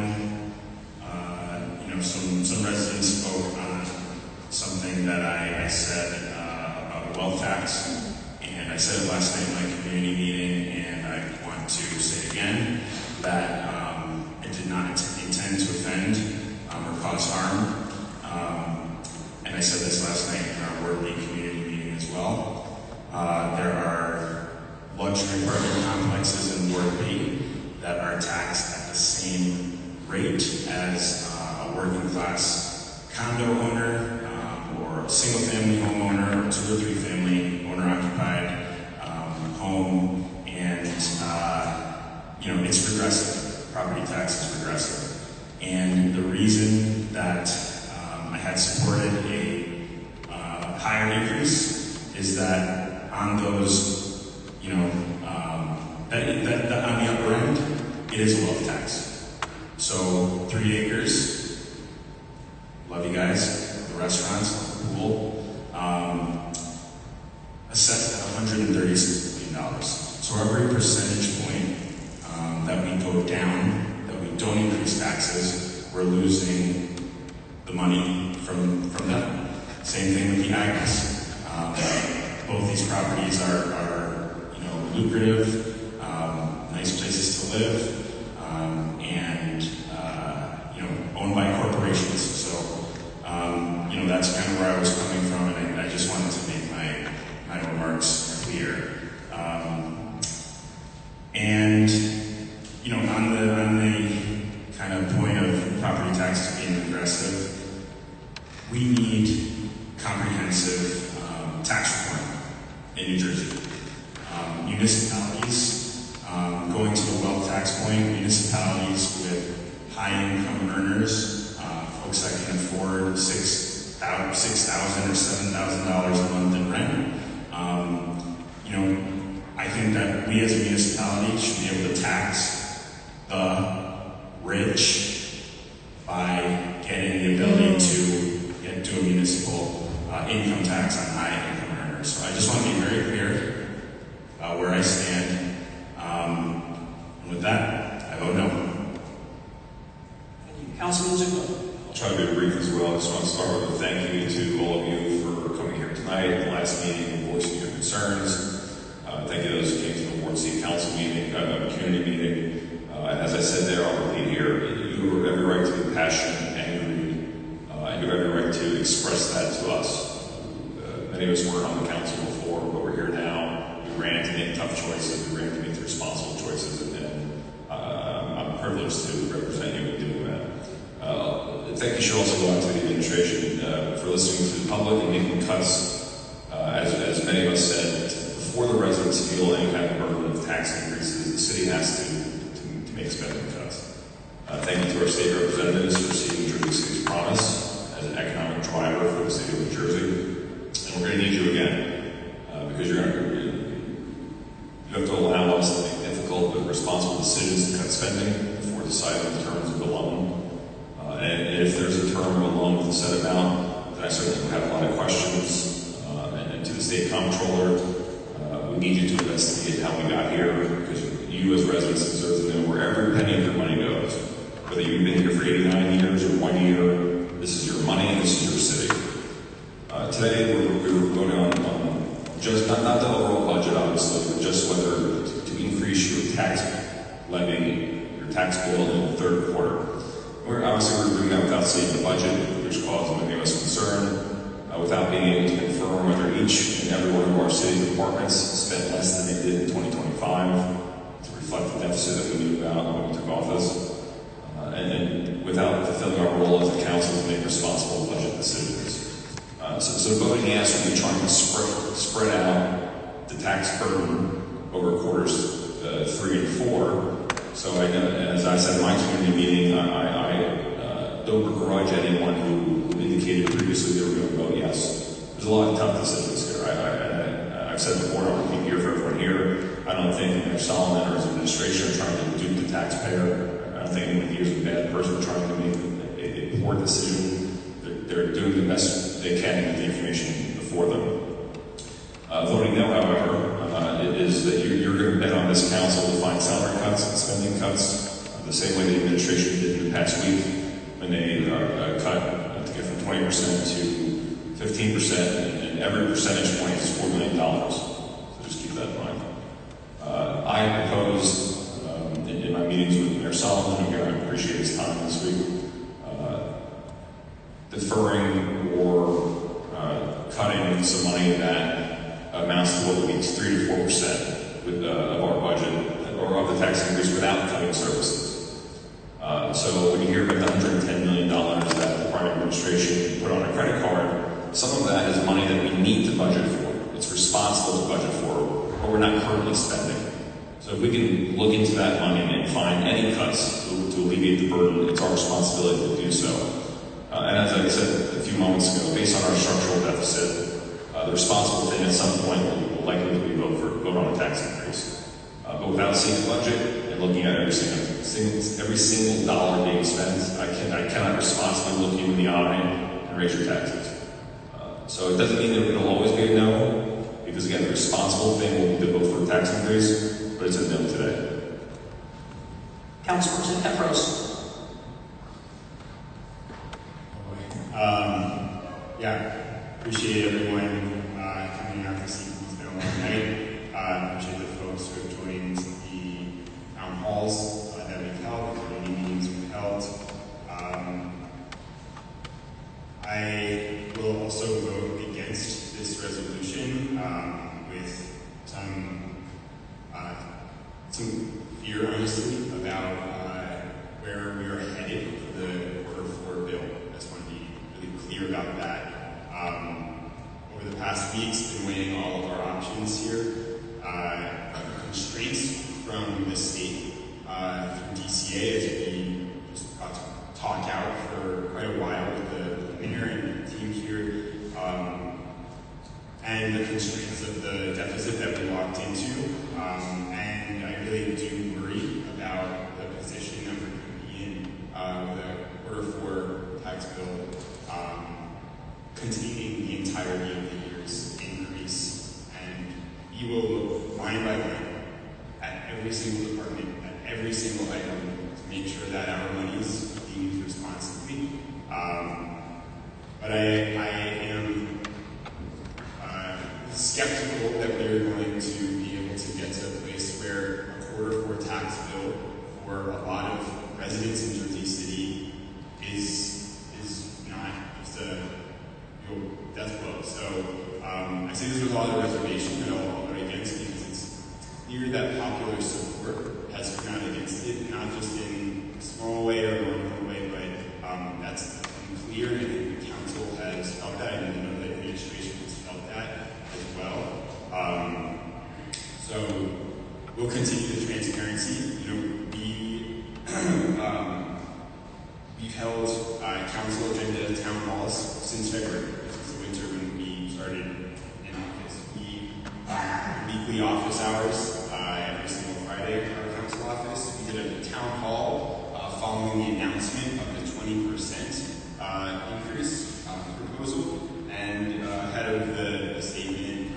tax. And I said it last night in my community meeting, and I want to say it again, that I did not intend to offend or cause harm. And I said this last night in our Ward B community meeting as well. There are luxury apartment complexes in Ward B that are taxed at the same rate as a working class condo owner or a single family homeowner or 2 or 3 family owner occupied home. And it's regressive. Property tax is regressive. And the reason that I had supported a higher increase is that on those, that on the upper end, it is a wealth tax. So 3 acres, love you guys, the restaurants, the pool, assessed at $136 million. So every percentage point that we go down, that we don't increase taxes, we're losing the money from them. Same thing with the Agnes. Both these properties are lucrative, nice places to live, and owned by corporations. So that's kind of where I was coming from, and I just wanted to make my remarks clear. And on the kind of point of property taxes being aggressive, we need comprehensive tax reform in New Jersey. Municipalities, going to the wealth tax point, municipalities with high-income earners, folks that can afford $6,000 or $7,000 a month in rent. I think that we as a municipality should be able to tax the rich by getting the ability to do a municipal income tax on high-income earners. So I just want to be very clear about where I stand. And with that, I vote no. Thank you. Councilman Zucco. I'll try to be brief as well. I just want to start with a thank you to all of you for coming here tonight at the last meeting and voicing your concerns. Thank you to those who came to the Ward City Council meeting, community meeting. As I said there, I'll repeat here, you have every right to be passionate, angry, and you have every right to express that to us. Many of us weren't on the council before, but we're here now. We ran to make tough choices, we ran to make responsible choices, and I'm privileged to represent you in doing that. Thank you should also go out to the administration for listening to the public and making cuts. As many of us said, before the residents feel any kind of burden of tax increases, the city has to make spending cuts. Thank you to our state representatives for seeing New Jersey City's promise as an economic driver for the city of New Jersey. And we're going to need you again, because you have to allow us to make difficult but responsible decisions to cut spending before deciding the terms of the loan. And if there's a term of a loan with a set amount, then I certainly have a lot of questions. And to the state comptroller, we need you to investigate how we got here, because you as residents deserve to know where every penny of your money goes. Whether you've been here for 89 years or 1 year, this is your money and this is your city. Today we're voting on just not the overall budget, obviously, but just whether to increase your tax levy, your tax bill in the third quarter. We're doing that without seeing the budget, which caused many of us concern. Without being able to confirm whether each and every one of our city departments spent less than they did in 2025 to reflect the deficit that we knew about when we took office, and without fulfilling our role as a council to make responsible budget decisions. So voting yes would be trying to spread out the tax burden over quarters 3 and 4. So as I said in my community meeting, I don't begrudge anyone who indicated previously they were going to vote yes. There's a lot of tough decisions here. I've said before, I'll repeat here for everyone here, I don't think Mayor Solomon or his administration are trying to dupe the taxpayer. I don't think anyone here is a bad person trying to make a poor decision. They're doing the best they can with the information before them. Voting no, however, is that you're going to bet on this council to find salary cuts and spending cuts the same way the administration did in the past week when they cut to get from 20% to 15% every percentage point is $4 million. So just keep that in mind. I proposed in my meetings with Mayor Sullivan, and again, I appreciate his time this week, deferring or cutting some money that amounts to what would be 3 to 4% of our budget or of the tax increase without cutting services. So when you hear about the $110 million that the private administration put on a credit card, some of that is money that we need to budget for. It's responsible to budget for, but we're not currently spending. So if we can look into that money and find any cuts to alleviate the burden, it's our responsibility to do so. And as I said a few moments ago, based on our structural deficit, the responsible thing at some point will likely be vote on a tax increase. But without seeing the budget and looking at every single dollar being spent, I cannot responsibly look you in the eye and raise your taxes. So it doesn't mean that it'll always be a no, because again, the responsible thing will be to vote for a tax increase, but it's a no today. Councilperson Efros. Appreciate everyone coming out to see. It's been a long night. Appreciate the folks who have joined the town halls that we've held, the community meetings we've held. I will also vote against this resolution with some fear, honestly, about where we are headed for the Order 4 bill. I just want to be really clear about that. Over the past weeks, been weighing all of our options here. Constraints from the state through DCA, as we just got to talk out for quite a while with the mayor and the team here, and the constraints of the deficit that we walked into. And I really do worry about the position that we're going to be in with the Order 4 tax bill containing the entirety of the year's increase. And you will look line by line at every single department, at every single item, to make sure that our money is being used responsibly. But I am skeptical that we are going to be able to get to a place where a Order 4 tax bill for a lot of residents in Jersey City is not just a death blow. So I say this with a lot of reservation that I'll vote against, because it's clear that popular support has come out against it, not just in a small way or a normal way, but that's clear, and I think the council has felt that, and I know the administration has felt that as well. So we'll continue the transparency. We've held council agenda town halls since February. This is the winter when we started in office. Weekly office hours every single Friday at our council office. We did a town hall following the announcement of the 20% increase proposal, and ahead of the statement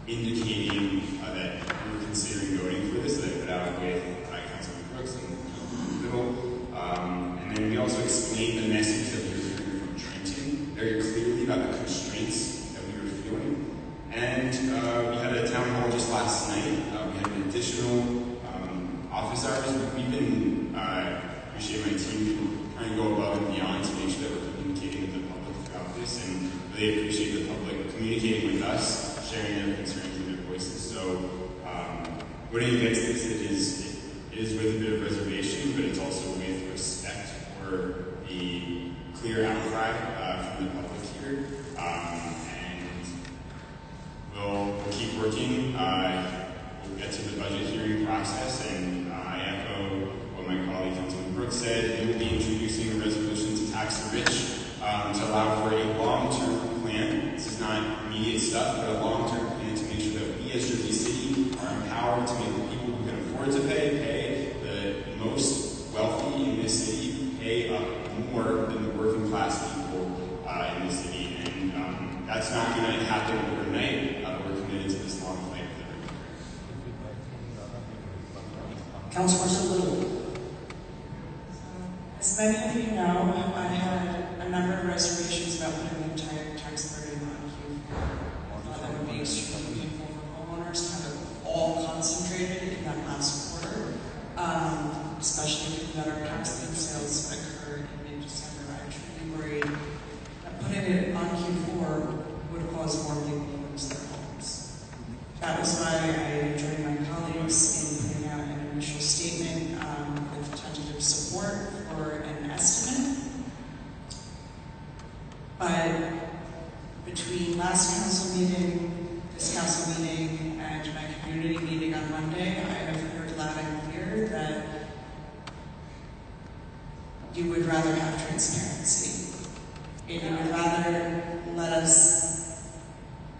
indicating that we were considering voting for this, that I put out with Councilman Brooks and Middle. And then we also explained the message that we were hearing from Trenton very clearly about the constraints that we were feeling. And we had a town hall just last night. We had an additional office hours. We've been, appreciate my team, trying to go above and beyond to make sure that we're communicating with the public throughout this, and really appreciate the public communicating with us, sharing their concerns and their voices. So voting against this, it is with a bit of reservation, but it's also with respect for the clear outcry from the public here. And we'll keep working. We'll get to the budget hearing process, and I echo what my colleague Councilman Brooks said. We will be introducing a resolution to tax the rich to allow for a long-term plan. This is not immediate stuff, but a long-term plan to make sure that we as Jersey City are empowered to make the people who can afford to pay the most wealthy in this city pay up more than the working class people in this city. And that's not going to happen overnight, but we're committed to this long fight with everyone. Councilperson Little. As many of you know, I had a number of reservations about putting the entire tax burden on you. That was why I joined my colleagues in putting out an initial statement with tentative support for an estimate. But between last council meeting, this council meeting, and my community meeting on Monday, I have heard loud and clear that you would rather have transparency. And you would rather let us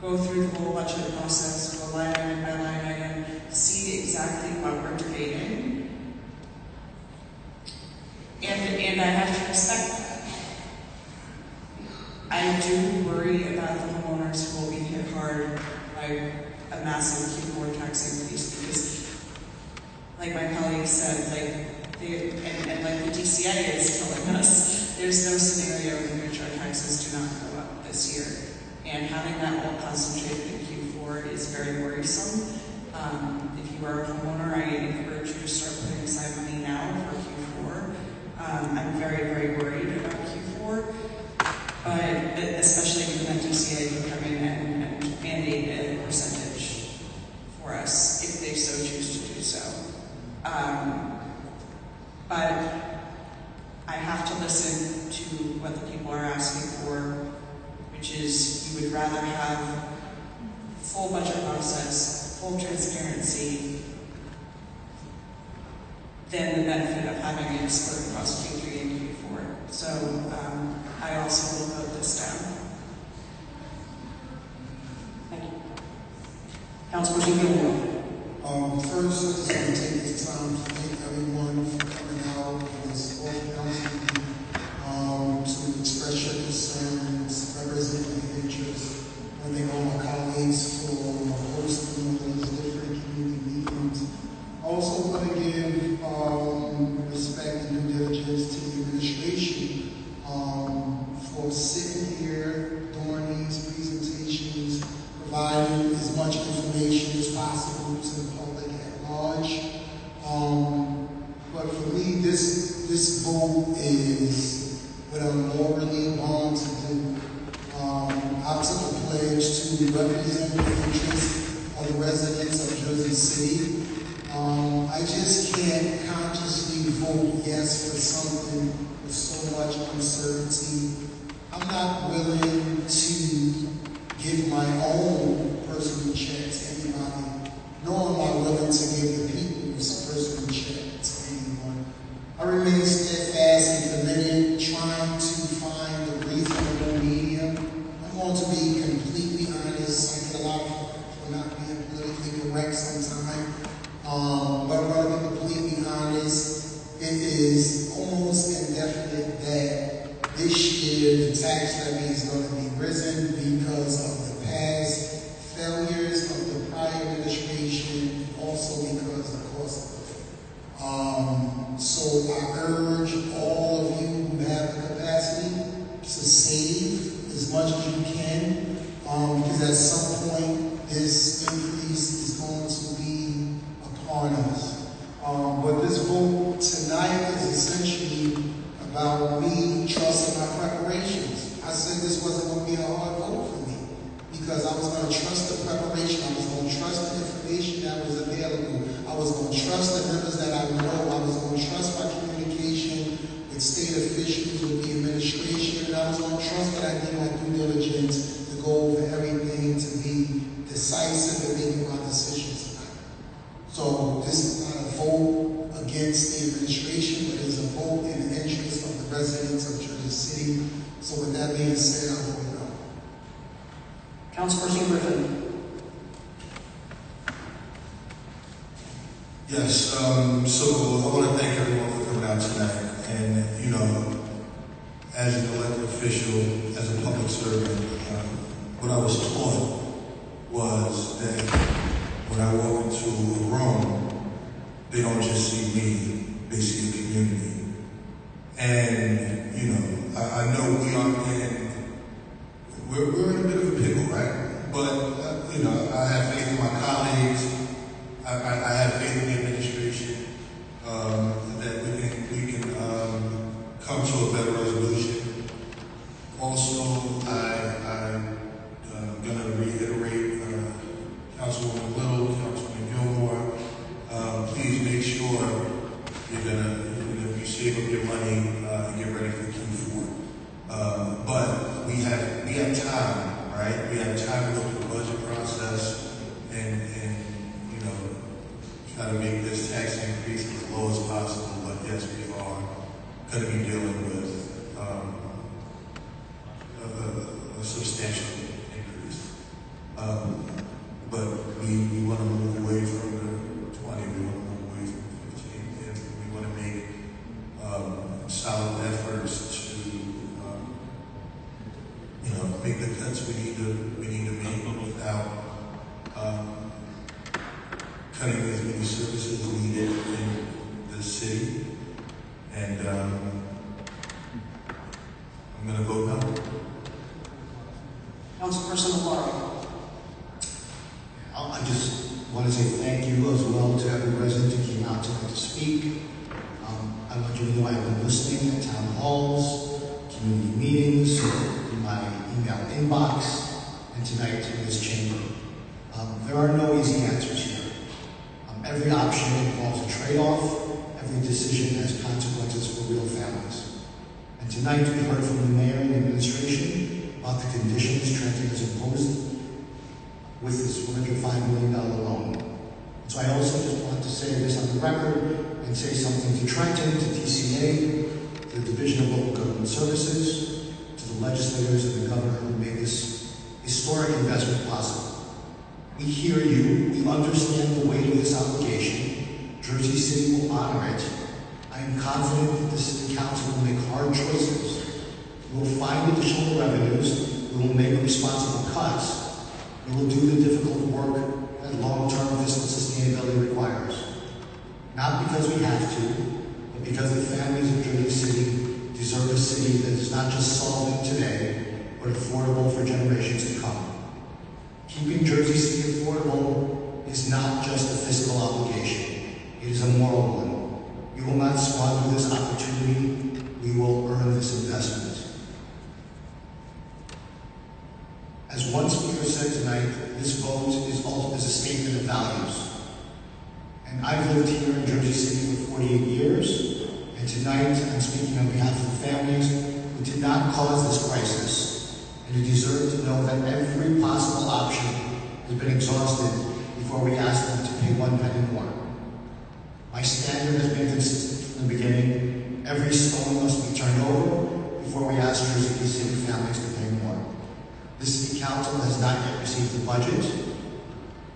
go through the whole budget process, go line item by line item, see exactly what we're debating. And I have to respect that. I do worry about the homeowners who will be hit hard by a massive Q4 tax increase because, like my colleague said, and like the DCA is telling us, there's no scenario in which our taxes do not go up this year. And having that all concentrated in Q4 is very worrisome. If you are a homeowner, I encourage you to start putting aside money now for Q4. I'm very, very worried about Q4, but especially given that DCA can come in and mandate a percentage for us if they so choose to do so. But I have to listen to what the people are asking for, which is you would rather have full budget process, full transparency, than the benefit of having it split across Q3 and Q4. So I also will vote this down. Thank you. Councilperson Gilmore. First, I just want to take this time to thank everyone for coming out for this open council meeting to express your concerns, represent your interests. I thank all my colleagues for hosting those different community meetings. I also want to give respect and due diligence to the administration for sitting here during these presentations, providing as much information as possible to the public at large. But for me, this vote is what I'm morally bound to do. I took a pledge to represent the interests of the residents of Jersey City. I just can't consciously vote yes for something with so much uncertainty. I'm not willing to give my own personal check to anybody, nor am I willing to give the people's personal check to anyone. I remain steadfast and committed, trying to find the reasonable medium. I'm going to be completely honest. I get a lot of flack for not being politically correct sometimes. But I'm going to be completely honest. It is almost indefinite that this year the tax levy is going to be risen because of the past failures of the prior administration, also because of the cost of living. So I urge all of you who have the capacity to save as much as you can, because at some point this increase is going to be upon us. But this vote tonight is essentially about me trusting my preparations. I said this wasn't going to be a hard vote for me because I was going to trust the preparation. I was going to trust the information that was available. I was going to trust the members that I know. I was going to trust my communication with state officials, with the administration, and I was going to trust that I did my due diligence to go over everything to be decisive in making my decisions tonight. So this is not a vote against the administration, but it is a vote in the interest of the residents of Jersey City. So with that being said, I vote no. Councilperson Griffin. Yes, so I want to thank everyone for coming out tonight. And, as an elected official, as a public servant, what I was taught was that when I walk into a room, they don't just see me, they see the community. And, I know we're in a bit of a pickle, right? But, I have faith in my colleagues. I have faith in the administration that we can come to a better resolution. Also, I'm going to reiterate Councilwoman Councilman Little, Councilman Gilmore, please make sure you're gonna be save up your money and get ready for Q4. But we have time, right? We have time to go through the budget process and try to make this tax increase as low as possible. But yes, we are going to be dealing with a substantial increase. But we want to move away from the 20, we want to move away from the 15, and we want to make solid efforts to make the cuts we need to make without cutting as many services needed in the city. And I'm going to vote no. Councilperson LaFleur. I just want to say thank you as well to every resident who came out tonight to speak. I want you to know I've been listening at town halls, community meetings, in my email inbox, and tonight in this chamber. There are no easy answers here. Every option involves a trade-off. Every decision has consequences for real families. And tonight we heard from the mayor and the administration about the conditions Trenton has imposed with this $105 million loan. So I also just want to say this on the record and say something to Trenton, to DCA, to the Division of Local Government Services, to the legislators and the governor who made this historic investment possible. We hear you, we understand the weight of this obligation. Jersey City will honor it. I am confident that the City Council will make hard choices. We will find additional revenues, we will make responsible cuts, we will do the difficult work that long-term fiscal sustainability requires. Not because we have to, but because the families of Jersey City deserve a city that is not just solvent today, but affordable for generations to come. Keeping Jersey City affordable is not just a fiscal obligation, it is a moral one. We will not squander this opportunity, we will earn this investment. As one speaker said tonight, this vote is a statement of values. And I've lived here in Jersey City for 48 years, and tonight I'm speaking on behalf of the families who did not cause this crisis, and who deserve to know that every possible option has been exhausted before we ask them to pay 1 penny more. My standard has been consistent from the beginning. Every stone must be turned over before we ask Jersey City families to pay more. The City Council has not yet received the budget.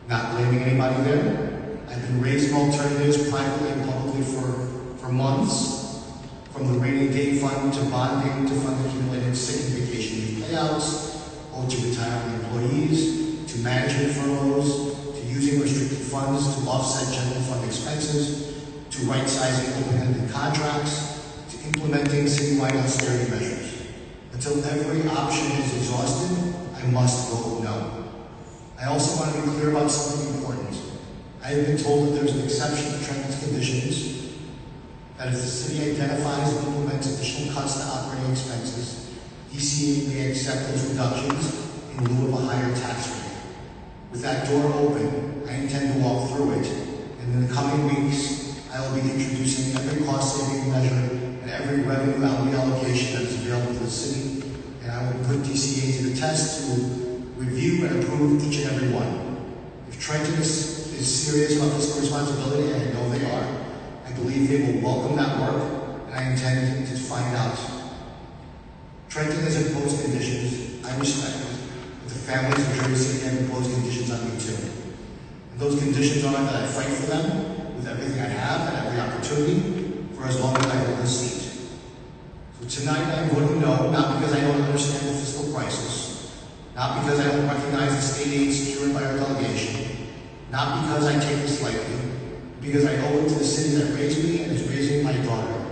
Not blaming anybody there. I've been raising alternatives privately and publicly for months, from the rainy day fund to bonding to fund accumulated sick and vacation leave payouts, owed to retiring employees, to managing furloughs, to using restricted funds to offset general fund expenses, to right-sizing open-ended contracts, to implementing citywide austerity measures. Until every option is exhausted, I must vote no. I also want to be clear about something important. I have been told that there's an exception to Trenton's conditions, that if the city identifies and implements additional cuts to operating expenses, DCA may accept those reductions in lieu of a higher tax rate. With that door open, I intend to walk through it, and in the coming weeks, I will be introducing every cost-saving measure and every revenue reallocation that is available to the city, and I will put DCA to the test to review and approve each and every one. If Trenton is serious about fiscal responsibility, and I know they are, I believe they will welcome that work, and I intend to find out. Trenton has imposed conditions. I respect it, but the families of Jersey City have imposed conditions on me too. And those conditions are that I fight for them with everything I have and every opportunity for as long as I hold this seat. So tonight I'm voting no, not because I don't understand the fiscal crisis, not because I don't recognize the state aid secured by our delegation, not because I take this lightly, because I owe it to the city that raised me and is raising my daughter,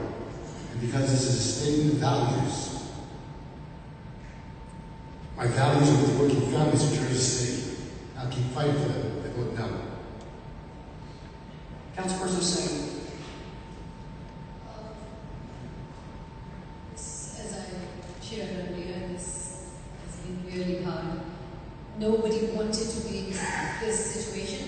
and because this is a statement of values. My values are with the working families of Jersey City. I'll keep fighting for them. I vote no. Councilperson Singh. As I shared earlier, this has been really hard. Nobody wanted to be in this situation,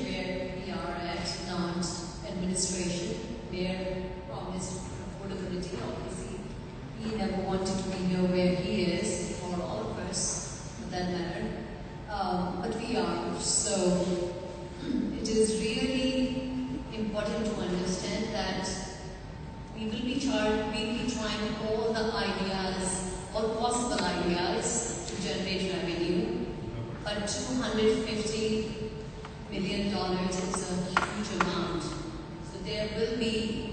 is really important to understand that we will be trying all the ideas, all possible ideas to generate revenue, but $250 million is a huge amount. So there will be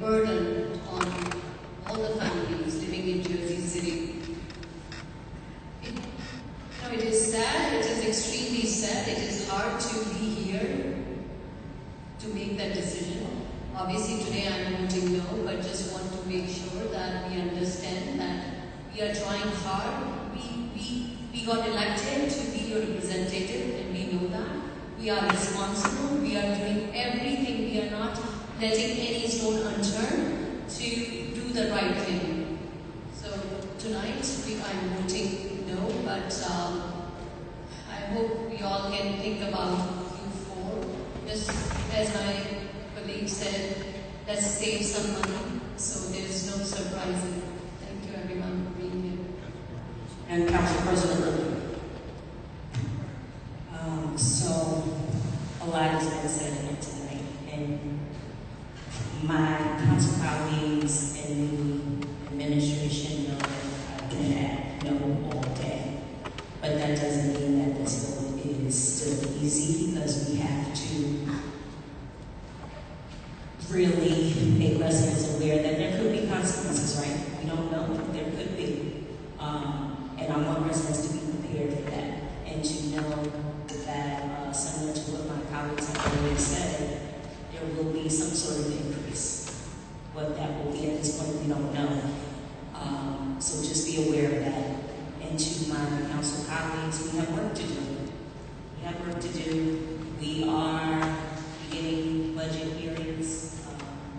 burden on all the families living in Jersey City. It is sad, it is extremely sad, it is hard to be here to make that decision. Obviously today I am voting no, but just want to make sure that we understand that we are trying hard. We got elected to be your representative, and we know that. We are responsible, we are doing everything, we are not letting any stone unturned to do the right thing. So tonight I'm voting no, but I hope we all can think about Q4. Just as my colleague said, let's save some money so there's no surprises. Thank you everyone for being here. And Council President Ridley. So a lot has been said here tonight, and my council colleagues in the administration know that I've been at no all day. But that doesn't mean that this vote is still easy, because we have to really make residents aware that there could be consequences, right? We don't know, but there could be. And I want residents to be prepared for that, and to know that, similar to what my colleagues have already said, there will be some sort of increase. What that will be at this point, we don't know. So just be aware of that. And to my council colleagues, we have work to do. We have work to do. We are beginning budget hearings,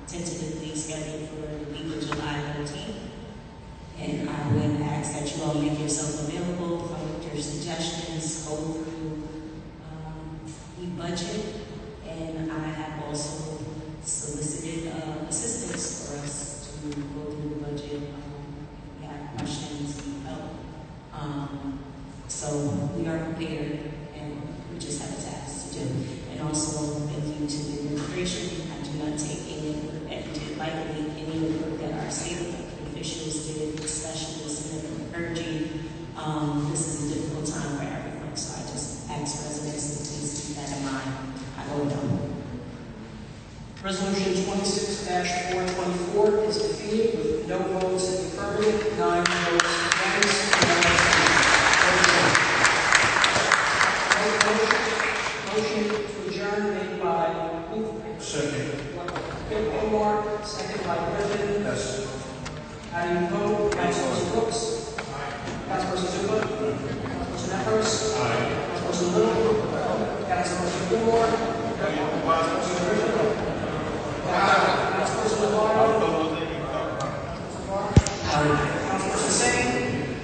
tentatively scheduled for the week of July 13th. And I would ask that you all make yourself available, come with your suggestions, go through the budget. And I have also solicited assistance for us to go through the budget. We have questions and help. So we are prepared, and we just have a task to do. And also, thank you to the administration. I do not take lightly any of the work that our state officials did, especially Senator Urging. This is a difficult time for everyone, so I just ask residents to please keep that in mind. I vote no. Resolution 26-424 is defeated with no votes in the affirmative, 9 votes against, and 1 abstention. Motion to adjourn made by Second. Gilmore, second by Griffin. Yes. How do you vote? Councilperson Brooks? Councilperson Zupa? Councilperson Evers? Councilperson Little? Councilperson Gilmore? Councilperson Griffin? Councilperson Navarro? Councilperson Singh?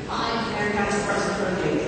And Council President Ridley.